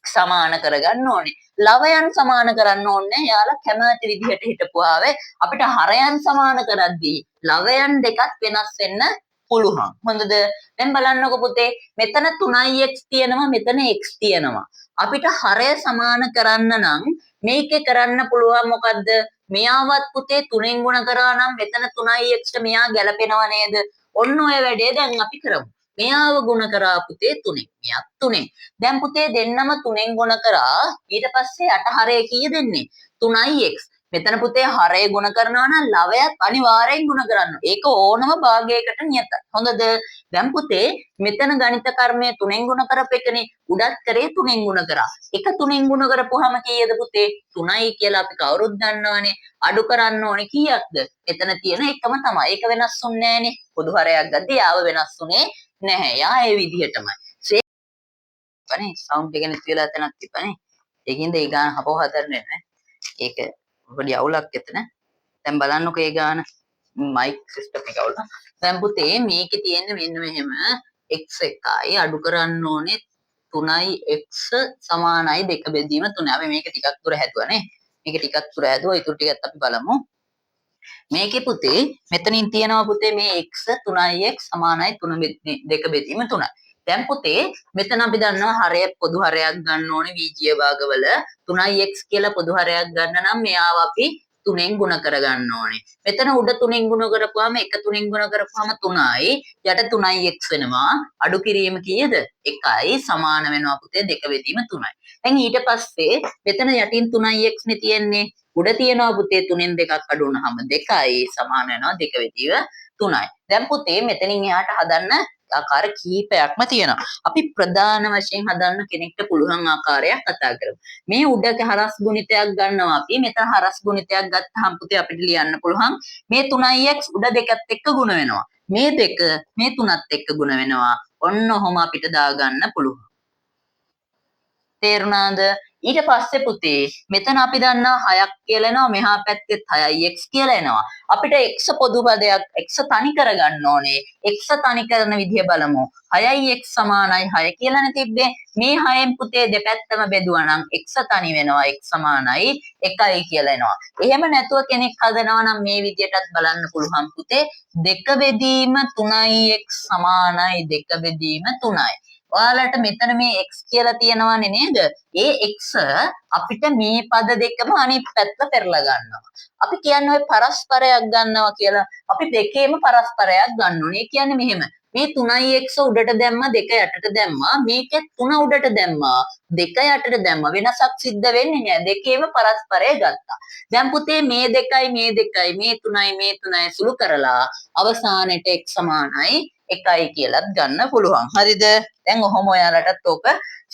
Speaker 1: සමාන කරගන්න ඕනේ. ලවයන් සමාන කරන්න ඕනේ. යාලා කැමති විදිහට හිටපුවාවේ අපිට හරයන් සමාන කරද්දී ලවයන් දෙකත් වෙනස් වෙන්න පුළුවන්. හොඳද? දැන් බලන්නකො පුතේ මෙතන 3ix තියෙනවා මෙතන x තියෙනවා. අපිට හරය සමාන කරන්න නම් මේකේ කරන්න පුළුවන් මොකද්ද? මෙයාවත් පුතේ 3ෙන් ගුණ කරා නම් මෙතන 3ix ට මෙයා ගැලපෙනව නේද? ඔන්න ඔය වැඩේ දැන් අපි කරමු. මෙයාව ගුණ කරා පුතේ 3ෙන්. මෙයාත් 3ෙන්. දැන් පුතේ දෙන්නම 3ෙන් ගුණ කරා ඊට පස්සේ යට හරය කීය දෙන්නේ? 3ix. මෙතන පුතේ හරය ගුණ කරනවා නම් ලවයත් අනිවාර්යෙන් ගුණ කරන්න. ඒක ඕනම භාගයකට නියතයි. හොඳද? දැන් පුතේ මෙතන ගණිත කර්මය 3ෙන් ගුණ කරපෙකනේ උඩත් කරේ 3ෙන් ගුණ කරා. එක 3ෙන් ගුණ කරපුවාම කීයද පුතේ? 3යි කියලා අපි කවුරුත් දන්නවනේ. අඩු කරන්න ඕනේ කීයක්ද? මෙතන තියෙන එකම තමයි. ඒක වෙනස් වුන්නේ නැහනේ. පොදු හරයක් ගත්තී යාව වෙනස් වුනේ නැහැ. යා ඒ විදිහටමයි. නේ සවුන්ඩ් එක නැති වෙලා තැනක් තිබ්බනේ. ඒකින්ද ඒ ගාන හපව හදන්නේ නැහැ. ඒක පොඩි අවුලක් එතන. දැන් බලන්නකෝ ඒ ගාන මයික් සිස්ටම් එක අවුල. දැන් පුතේ මේකේ තියෙන්නේ මෙන්න මෙහෙම x1යි අඩු කරන්න ඕනේ 3යි x සමානයි 2 බෙදීම 3. අපි මේක ටිකක් දුර හැදුවා නේ. මේක ටිකක් දුර හැදුවා. ඊටු ටිකත් අපි බලමු. මේකේ පුතේ මෙතනින් තියෙනවා පුතේ මේ x 3ix සමානයි 2 බෙදීම 3යි. දැන් පුතේ මෙතන අපි දන්නවා හරය පොදු හරයක් ගන්න ඕනේ බීජීය භාගවල 3ix කියලා පොදු හරයක් ගන්න නම් මෙයාව අපි 3ෙන් ගුණ කරගන්න ඕනේ. මෙතන උඩ 3ෙන් ගුණ කරපුවාම 1 3ෙන් ගුණ කරපුවාම 3යි යට 3ix වෙනවා. අඩු කිරීම කීයද? 1යි සමාන වෙනවා පුතේ 2 බෙදීම 3යි. දැන් ඊට පස්සේ මෙතන යටින් 3ix නේ තියෙන්නේ. උඩ තියෙනවා පුතේ 3ෙන් 2ක් අඩු වුණාම 2යි සමාන වෙනවා 2 බෙදීම 3යි. දැන් පුතේ මෙතනින් එහාට හදන්න ආකාර කීපයක්ම තියෙනවා. අපි ප්‍රධාන වශයෙන් හදන්න කෙනෙක්ට පුළුවන් ආකාරයක් කතා කරමු. මේ උඩක හරස් ගුණිතයක් ගන්නවා අපි. මෙතන හරස් ගුණිතයක් ගත්තාම පුතේ අපිට ලියන්න පුළුවන් මේ 3ix උඩ දෙකත් එක්ක ගුණ වෙනවා. මේ දෙක මේ තුනත් එක්ක ගුණ වෙනවා. ඔන්න ඔහොම අපිට දාගන්න පුළුවන්. තේරුණාද? ඊට පස්සේ පුතේ මෙතන අපි දන්නා 6ක් කියලා එනවා මෙහා පැත්තෙත් 6යි x කියලා එනවා. අපිට x පොදු පදයක් x තනි කරගන්න ඕනේ. x තනි කරන විදිය බලමු. 6යි x සමානයි 6 කියලානේ තිබ්බේ. මේ 6න් පුතේ දෙපැත්තම බෙදුවා නම් x තනි වෙනවා x සමානයි 1යි කියලා එනවා. එහෙම නැතුව කෙනෙක් හදනවා නම් මේ විදියටත් බලන්න පුළුවන් පුතේ. 2 බෙදීම 3යි x සමානයි 2 බෙදීම 3යි. ඔයාලට මෙතන මේ x කියලා තියෙනවනේ නේද? ඒ x අපිට මේ පද දෙකම අනිත් පැත්ත පෙරලා ගන්නවා. අපි කියන්නේ ඔය පරස්පරයක් ගන්නවා කියලා. අපි දෙකේම පරස්පරයක් ගන්න ඕනේ. ඒ කියන්නේ මෙහෙම. මේ 3x උඩට දැම්මා 2 යටට දැම්මා. මේකේ 3 උඩට දැම්මා 2 යටට දැම්මා. වෙනසක් සිද්ධ වෙන්නේ නැහැ. දෙකේම පරස්පරය ගත්තා. දැන් පුතේ මේ 2යි මේ 2යි මේ 3යි මේ 3යි සුළු කරලා අවසානයේ x සමානයි 1යි කියලාත් ගන්න පුළුවන්. හරිද? දැන් ඔහොම ඔයාලටත් ඕක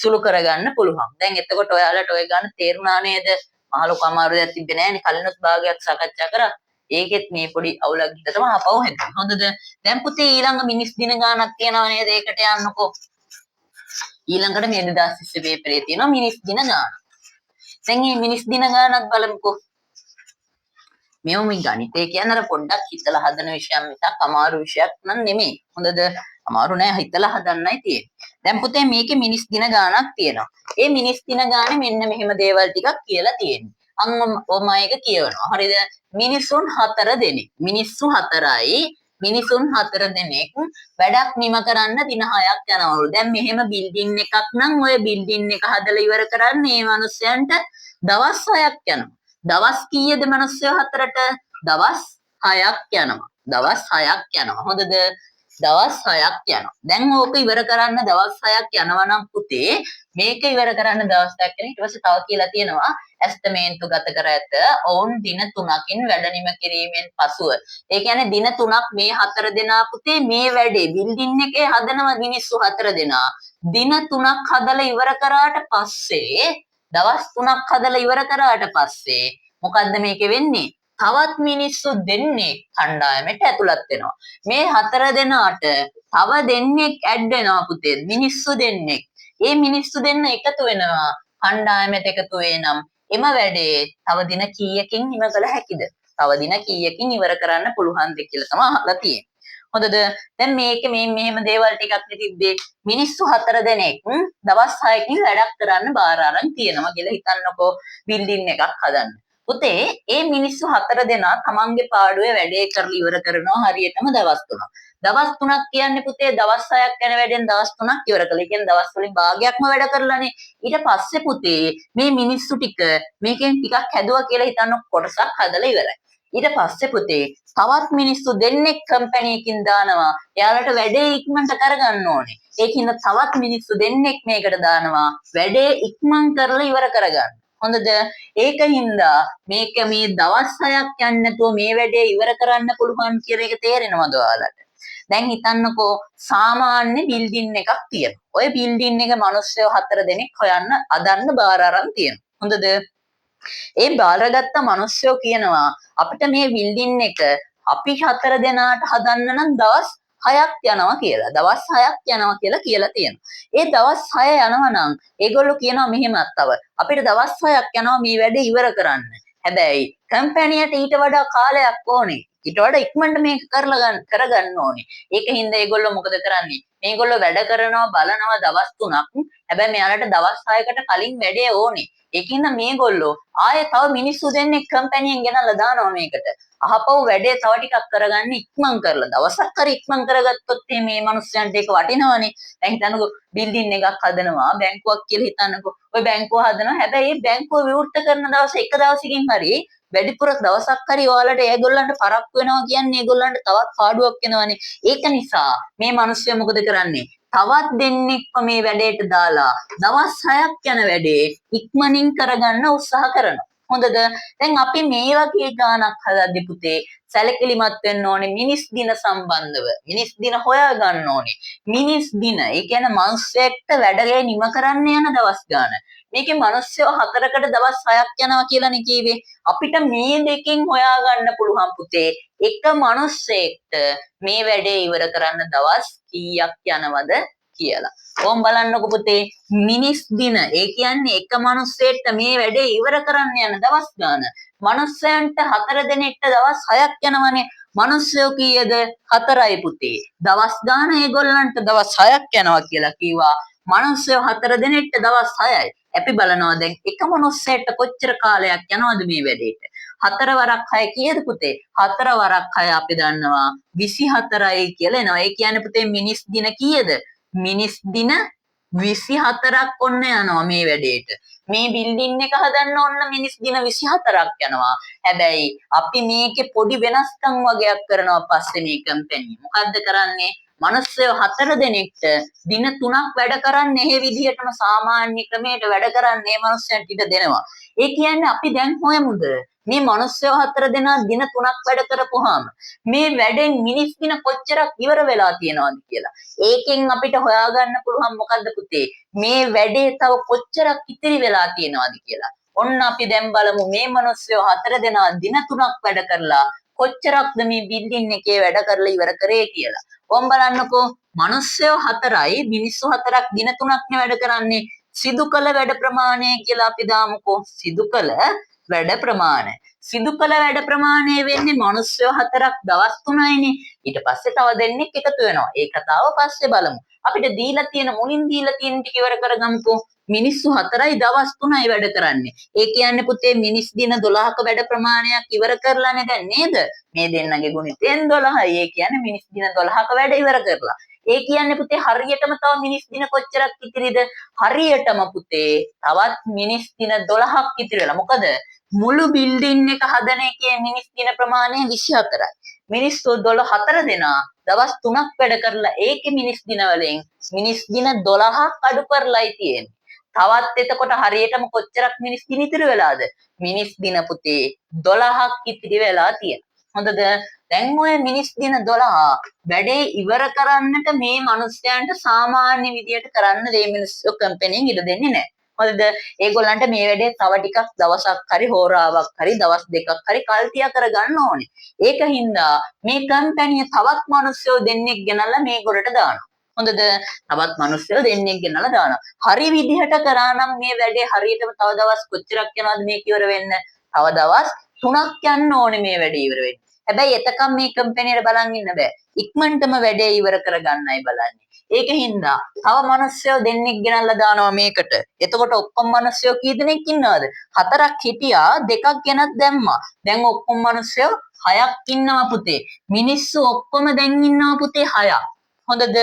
Speaker 1: සුළු කරගන්න පුළුවන්. දැන් එතකොට ඔයාලට ඔය ගන්න තේරුණා නේද? මහලොකු අමාරු දෙයක් තිබ්බේ නැහැ නේ. කලිනුත් භාගයක් සාකච්ඡා කරා. ඒකෙත් මේ පොඩි අවුලක් ගිහින් තමයි අපව හැදුවේ. හොඳද? දැන් පුතේ ඊළඟ මිනිස් දින ගානක් තියනවා නේද? ඒකට යන්නකෝ. ඊළඟට මේ 2020 පේපරේ තියෙනවා මිනිස් දින ගාන. දැන් මේ මිනිස් දින ගානක් බලමුකෝ. මේව මේ ගණිතය කියන්නේ අර පොඩ්ඩක් හිතලා හදන විෂයක් මිසක් අමාරු විෂයක් නන් නෙමෙයි. හොඳද? අමාරු නෑ හිතලා හදන්නයි තියෙන්නේ. දැන් පුතේ මේකේ මිනිස් දින ගානක් තියෙනවා. ඒ මිනිස් දින ගානේ මෙන්න මෙහෙම දේවල් ටිකක් කියලා තියෙන්නේ. මම එක කියවනවා. හරිද? මිනිසුන් 4 දෙනෙක්. මිනිස්සු 4යි. මිනිසුන් 4 දෙනෙක් වැඩක් නිම කරන්න දින 6ක් යනවලු. දැන් මෙහෙම බිල්ඩින් එකක් නම් ඔය බිල්ඩින් එක හදලා ඉවර කරන්න මේ මිනිස්සයන්ට දවස් 6ක් යනවා. දවස් කීයද මිනිස්සු 4ට? දවස් 6ක් යනවා. දවස් 6ක් යනවා. හොඳද? දවස් 6ක් යනවා. දැන් ඕක ඉවර කරන්න දවස් 6ක් යනවා නම් පුතේ මේක ඉවර කරන්න දවස් 6ක් යන ඊට පස්සේ තව කියලා තියෙනවා ඇස්තමේන්තු ගත කර ඇත ඔවුන් දින 3කින් වැඩ නිම කිරීමෙන් පසුව. ඒ කියන්නේ දින 3ක් මේ 4 දෙනා පුතේ මේ වැඩේ බිල්ඩින් එකේ හදනවා මිනිස්සු 4 දෙනා. දින 3ක් හදලා ඉවර කරාට පස්සේ දවස් 3ක් හදලා ඉවර කරාට පස්සේ මොකද්ද මේකේ වෙන්නේ? තවත් මිනිස්සු දෙන්නේ කණ්ඩායමට ඇතුළත් වෙනවා. මේ 4 දෙනාට තව දෙන්නෙක් ඇඩ් වෙනවා පුතේ. මිනිස්සු දෙන්නෙක්. මේ මිනිස්සු දෙන්න එකතු වෙනවා. කණ්ඩායමට එකතු වෙනම් එම වැඩේ තව දින කීයකින් ඉවර කළ හැකිද? තව දින කීයකින් ඉවර කරන්න පුළුවන්ද කියලා තමයි අහලා තියෙන්නේ. හොඳද? දැන් මේක මේ මෙහෙම දේවල් ටිකක් තිබ්බේ මිනිස්සු 4 දෙනෙක් දවස් 6කින් වැඩක් කරන්න බාර අරන් තියෙනවා කියලා හිතන්නකෝ බිල්ඩින් එකක් හදන්න. පුතේ ඒ මිනිස්සු 4 දෙනා තමන්ගේ පාඩුවේ වැඩේ කරලා ඉවර කරනවා හරියටම දවස් 3ක්. දවස් 3ක් කියන්නේ පුතේ දවස් 6ක් යන වැඩෙන් දවස් 3ක් ඉවර කළා. ඒ කියන්නේ දවස් වලින් භාගයක්ම වැඩ කරලානේ. ඊට පස්සේ පුතේ මේ මිනිස්සු ටික මේකෙන් ටිකක් හැදුවා කියලා හිතන්න කොටසක් හදලා ඉවරයි. ඊට පස්සේ පුතේ තවත් මිනිස්සු දෙන්නෙක් කම්පැනි එකකින් දානවා. එයාලට වැඩේ ඉක්මනට කරගන්න ඕනේ. ඒකින්ද තවත් මිනිස්සු දෙන්නෙක් මේකට දානවා. වැඩේ ඉක්මන් කරලා ඉවර කරගන්න. හොඳද? ඒකින්ද මේක මේ දවස් 6ක් යන්නේ නැතුව මේ වැඩේ ඉවර කරන්න පුළුවන් කියන එක තේරෙනවද ඔයාලට? දැන් හිතන්නකෝ සාමාන්‍ය බිල්ඩින් එකක් තියෙනවා. ඔය බිල්ඩින් එක මිනිස්සු 4 දෙනෙක් හොයන්න අදන්න බාර අරන් තියෙනවා. හොඳද? ඒ බාරගත්ත මිනිස්සු කියනවා අපිට මේ බිල්ඩින් එක අපි 4 දෙනාට හදන්න නම් දවස් 6ක් යනවා කියලා. දවස් 6ක් යනවා කියලා තියෙනවා. ඒ දවස් 6 යනවා නම් ඒගොල්ලෝ කියනවා මෙහෙමත් තව අපිට දවස් 6ක් යනවා මේ වැඩේ ඉවර කරන්න. හැබැයි කම්පැනියට ඊට වඩා කාලයක් ඕනේ. ඊට වඩා ඉක්මනට මේක කරගන්න ඕනේ. ඒකින්ද ඒගොල්ලෝ මොකද කරන්නේ? මේගොල්ලෝ වැඩ කරනවා බලනවා දවස් 3ක්. හැබැයි මෙයාලට දවස් 6කට කලින් වැඩේ ඕනේ. ඒකින්ද මේගොල්ලෝ ආයේ තව මිනිස්සු දෙන්නෙක් කම්පැනියෙන් ගෙනල්ලා දානවා මේකට. අහපව් වැඩේ තව ටිකක් කරගන්න ඉක්මන් කරලා දවසක් හරි ඉක්මන් කරගත්තොත් මේ මිනිස්සුන්ට ඒක වටිනවනේ. දැන් හිතන්නකෝ බිල්ඩින් එකක් හදනවා බැංකුවක් කියලා හිතන්නකෝ. ওই බැංකුව හදනවා. හැබැයි මේ බැංකුව විවෘත කරන දවස් එක දවසකින් හරි වැඩිපුර දවසක් හරි ඔයාලට ඒගොල්ලන්ට පරක්කු වෙනවා කියන්නේ ඒගොල්ලන්ට තවත් පාඩුවක් වෙනවනේ. ඒක නිසා මේ මිනිස්සු මොකද කරන්නේ? තවත් දෙන්නෙක්ව මේ වැඩේට දාලා දවස් 6ක් යන වැඩේ ඉක්මනින් කරගන්න උත්සාහ කරනවා. හොඳද? දැන් අපි මේ වගේ ගානක් හදද්දී පුතේ සැලකිලිමත් වෙන්න ඕනේ මිනිස් දින සම්බන්ධව. මිනිස් දින හොයා ගන්න ඕනේ. මිනිස් දින, ඒ කියන්නේ මිනිස්සෙක්ට වැඩේ නිම කරන්න යන දවස් ගාන. මේකේ මිනිස්සු 4කට දවස් 6ක් යනවා කියලානේ කිව්වේ. අපිට මේ දෙකෙන් හොයා ගන්න පුළුවන් පුතේ එක මිනිස්සෙක්ට මේ වැඩේ ඉවර කරන්න දවස් කීයක් යනවද කියලා. ඕම් බලන්නකො පුතේ මිනිස් දින ඒ කියන්නේ එක මිනිස්සෙක්ට මේ වැඩේ ඉවර කරන්න යන දවස් ගාන. මිනිස්සයන්ට 4 දිනෙකට දවස් 6ක් යනවනේ. මිනිස්සයෝ කීයද 4යි පුතේ. දවස් ගාන ඒගොල්ලන්ට දවස් 6ක් යනවා කියලා කිව්වා. මිනිස්සයෝ 4 දිනෙකට දවස් 6යි. අපි බලනවා දැන් එක මිනිස්සෙක්ට කොච්චර කාලයක් යනවද මේ වැඩේට. 4 වරක් 6 කීයද පුතේ? 4 වරක් 6 අපි දන්නවා 24යි කියලා එනවා. ඒ කියන්නේ පුතේ මිනිස් දින කීයද? මිනිස් දින 24ක් ඔන්න යනවා මේ වැඩේට. මේ බිල්ඩින් එක හදන්න ඔන්න මිනිස් දින 24ක් යනවා. හැබැයි අපි මේකේ පොඩි වෙනස්කම් වගේක් කරනවා පස්සේ මේ කම්පැනි. මොකද්ද කරන්නේ? මිනිස්සු 4 දෙනෙක්ට දින 3ක් වැඩ කරන්නේ මේ විදිහටම සාමාන්‍ය ක්‍රමයට වැඩ කරන්නේ මේ මිනිස්සුන්ට ඉඩ දෙනවා. ඒ කියන්නේ අපි දැන් හොයමුද මේ මිනිස්සු 4 දෙනා දින 3ක් වැඩ කරපුවාම මේ වැඩෙන් මිනිස් දින කොච්චරක් ඉවර වෙලා තියෙනවද කියලා. ඒකෙන් අපිට හොයාගන්න පුළුවන් මොකද්ද පුතේ මේ වැඩේ තව කොච්චරක් ඉතිරි වෙලා තියෙනවද කියලා. ඔන්න අපි දැන් බලමු මේ මිනිස්සු 4 දෙනා දින 3ක් වැඩ කරලා කොච්චරක්ද මේ බිල්ඩින් එකේ වැඩ කරලා ඉවර කරේ කියලා. ඔම් බලන්නකෝ මිනිස්සු 4යි මිනිස්සු 4ක් දින 3ක්නේ වැඩ කරන්නේ. සිදු කළ වැඩ ප්‍රමාණය කියලා අපි දාමුකෝ. සිදු කළ වැඩ ප්‍රමාණය. සිදු කළ වැඩ ප්‍රමාණය වෙන්නේ මිනිස්සු 4ක් දවස් 3යිනේ. ඊට පස්සේ තව දෙන්නෙක් එකතු වෙනවා. ඒ කතාව පස්සේ බලමු. අපිට දීලා තියෙන මුලින් දීලා තියෙන ටික ඉවර කරගමුකෝ. මිනිස්සු 4යි දවස් 3යි වැඩ කරන්නේ. ඒ කියන්නේ පුතේ මිනිස් දින 12ක වැඩ ප්‍රමාණයක් ඉවර කරලානේ දැන් නේද? මේ දෙන්නගේ ගුණිතෙන් 12යි. ඒ කියන්නේ මිනිස් දින 12ක වැඩ ඉවර කරලා. ඒ කියන්නේ පුතේ හරියටම තව මිනිස් දින කොච්චරක් ඉතිරිද? හරියටම පුතේ තවත් මිනිස් දින 12ක් ඉතිරි වෙලා. මොකද මුළු බිල්ඩින් එක හදන එකේ මිනිස් දින ප්‍රමාණය 24යි. මිනිස්සු 4 දෙනා දවස් 3ක් වැඩ කරලා ඒකේ මිනිස් දින වලින් මිනිස් දින 12ක් අඩු කරලායි තියෙන්නේ. තවත් එතකොට හරියටම කොච්චරක් මිනිස් දින ඉතිරි වෙලාද? මිනිස් දින පුතේ 12ක් ඉතිරි වෙලා තියෙනවා. හොඳද? දැන් ඔය මිනිස් දින 12 වැඩේ ඉවර කරන්නට මේ මිනිස්යන්ට සාමාන්‍ය විදියට කරන්න මේ මිනිස්සු කම්පැනිෙන් ඉඩ දෙන්නේ නැහැ. හොඳද? ඒගොල්ලන්ට මේ වැඩේ තව ටිකක් දවසක් හරි හෝරාවක් හරි දවස් දෙකක් හරි කල්තියා කරගන්න ඕනේ. ඒකින්ද මේ කම්පැනිය තවත් මිනිස්සු දෙන්නෙක් ගෙනල්ලා මේ ගොඩට දානවා. හොඳද? තවත් මිනිස්සු දෙන්නෙක් ගෙනල්ලා දානවා. හරි විදිහට කරා නම් මේ වැඩේ හරියටම තව දවස් කොච්චරක් යනවද මේක ඉවර වෙන්න? තව දවස් 3ක් යන්න ඕනේ මේ වැඩේ ඉවර වෙන්න. හැබැයි එතකම් මේ කම්පැනියට බලන් ඉන්න බෑ. ඉක්මනටම වැඩේ ඉවර කරගන්නයි බලන්නේ. ඒකින්ද තව මිනිස්සු දෙන්නෙක් ගෙනල්ලා දානවා මේකට. එතකොට ඔක්කොම මිනිස්සු කී දෙනෙක් ඉන්නවද? 4ක් හිටියා 2ක් ගෙනත් දැම්මා. දැන් ඔක්කොම මිනිස්සු 6ක් ඉන්නවා පුතේ. මිනිස්සු ඔක්කොම දැන් ඉන්නවා පුතේ 6ක්. හොඳද?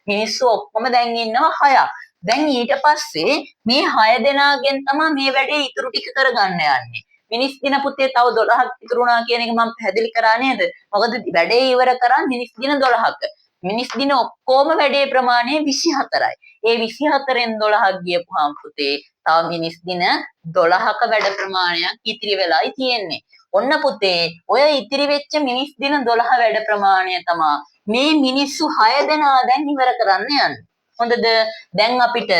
Speaker 1: මිනිස්සු ඔක්කොම දැන් ඉන්නවා 6ක්. දැන් ඊට පස්සේ මේ 6 දෙනාගෙන් තමයි මේ වැඩේ ඉතුරු ටික කරගන්න යන්නේ. මිනිස් දින පුතේ තව 12ක් ඉතුරු වුණා කියන එක මම පැහැදිලි කරා නේද? මොකද වැඩේ ඉවර කරන් මිනිස් දින 12ක. මිනිස් දින ඔක්කොම වැඩේ ප්‍රමාණය 24යි. ඒ 24න් 12ක් ගියපුවාම පුතේ තව මිනිස් දින 12ක වැඩ ප්‍රමාණයක් ඉතිරි වෙලායි තියෙන්නේ. ඔන්න පුතේ ඔය ඉතිරි වෙච්ච මිනිස් දින 12 වැඩ ප්‍රමාණය තමයි මේ මිනිස්සු 6 දෙනා දැන් ඉවර කරන්න යන්නේ. හොඳද? දැන් අපිට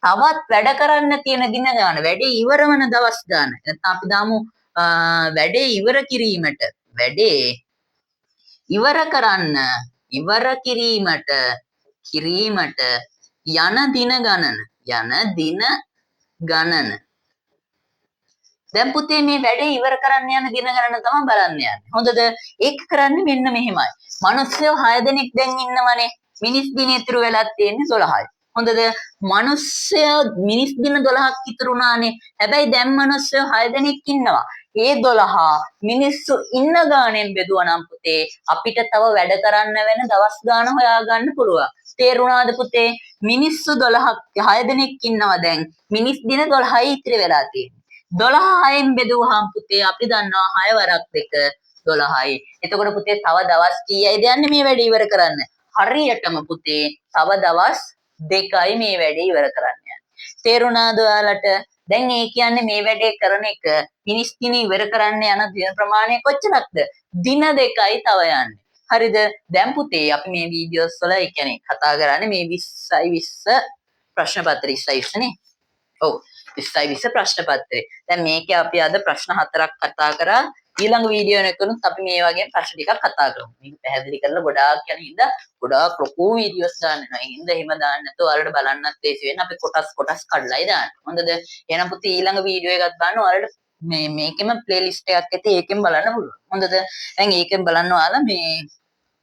Speaker 1: තවත් වැඩ කරන්න තියෙන දින ගාන වැඩේ ඉවර වෙන දවස් ගාන. නැත්නම් අපි දාමු වැඩේ ඉවර කිරීමට යන දින ගණන දැන් පුතේ මේ වැඩේ ඉවර කරන්න යන දින ගණන තමයි බලන්න යන්නේ. හොඳද? ඒක කරන්නේ මෙන්න මෙහෙමයි. මිනිස්සු 6 දෙනෙක් දැන් ඉන්නවනේ. මිනිස් දින ඉතුරු වෙලා තියෙන්නේ 12යි. හොඳද? මිනිස්සු මිනිස් දින 12ක් ඉතුරු වුණානේ. හැබැයි දැන් මිනිස්සු 6 දෙනෙක් ඉන්නවා. ඒ 12 මිනිස්සු ඉන්න ගානෙන් බෙදුවා නම් පුතේ අපිට තව වැඩ කරන්න වෙන දවස් ගාන හොයාගන්න පුළුවන්. තේරුණාද පුතේ? මිනිස්සු 12ක් 6 දෙනෙක් ඉන්නවා දැන්. මිනිස් දින 12යි ඉතිරි වෙලා තියෙන්නේ. 12න් බෙදුවාම පුතේ අපි දන්නවා 6 වරක් 2 12යි. එතකොට පුතේ තව දවස් කීයයිද යන්නේ මේ වැඩේ ඉවර කරන්න? හරියටම පුතේ තව දවස් 2යි මේ වැඩේ ඉවර කරන්න යන්නේ. තේරුණාද ඔයාලට? දැන් ඒ කියන්නේ මේ වැඩේ කරන එක මිනිස් දින ඉවර කරන්න යන දින ප්‍රමාණය කොච්චරක්ද? දින 2යි තව යන්නේ. හරිද? දැන් පුතේ අපි මේ වීඩියෝස් වල ඒ කියන්නේ කතා කරන්නේ මේ 20යි 20 ප්‍රශ්න පත්‍රය 20යි 20 නේ. ඔව් 20යි 20 ප්‍රශ්න පත්‍රය. දැන් මේකේ අපි අද ප්‍රශ්න 4ක් කතා කරා. ඊළඟ වීඩියෝ එකකනුත් අපි මේ වගේ ප්‍රශ්න ටිකක් කතා කරමු. මේක පැහැදිලි කරලා ගොඩාක් යන හින්දා ගොඩාක් ලොකු වීඩියෝස් දාන්න වෙනවා. ඒ හින්දා එහෙම දාන්න නැතුව ඔයාලට බලන්නත් ලේසි වෙන්න අපි කොටස් කඩලායි දාන්නේ. හොඳද? එහෙනම් පුතේ ඊළඟ වීඩියෝ එකක් බලන්න ඔයාලට මේකෙම ප්ලේලිස්ට් එකක් ඇති ඒකෙන් බලන්න පුළුවන්. හොඳද? දැන් ඒකෙන් බලන්න ඔයාලා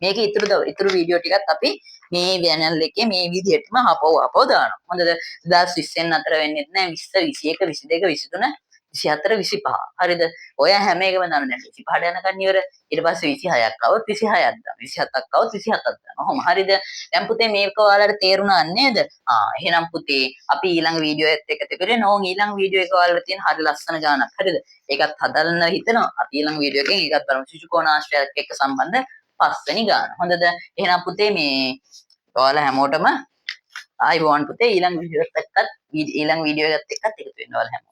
Speaker 1: මේක ඉතුරු වීඩියෝ ටිකත් අපි මේ channel එකේ මේ විදිහටම අපව දානවා. හොඳද? 2020 න් අතර වෙන්නේ නැහැ 20 21 22 23 24 25. හරිද? ඔය හැම එකම දාන්න දැන් 25ට යනකන් ඉවර. ඊට පස්සේ 26ක් આવොත් 26ක් දාන්න. 27ක් આવොත් 27ක් දාන්න. ඔහොම හරිද? දැන් පුතේ මේක ඔයාලට තේරුණා නේද? එහෙනම් පුතේ අපි ඊළඟ වීඩියෝ එකත් එක්ක තිබුණේ නෝන් ඊළඟ වීඩියෝ එක ඔයාලට තියෙන හරි ලස්සන ගානක්. හරිද? ඒකත් හදන්න හිතනවා. අපි ඊළඟ වීඩියෝ එකෙන් ඒකත් බලමු. ශිශු කෝණාශ්‍රයත් එක්ක සම්බන්ධ 5 වෙනි ගාන. හොඳද? එහෙනම් පුතේ මේ ඔයාලා හැමෝටම ආයිබෝන් පුතේ ඊළඟ වීඩියෝ එකත් එක්ක එකතු වෙන්න ඔයාලා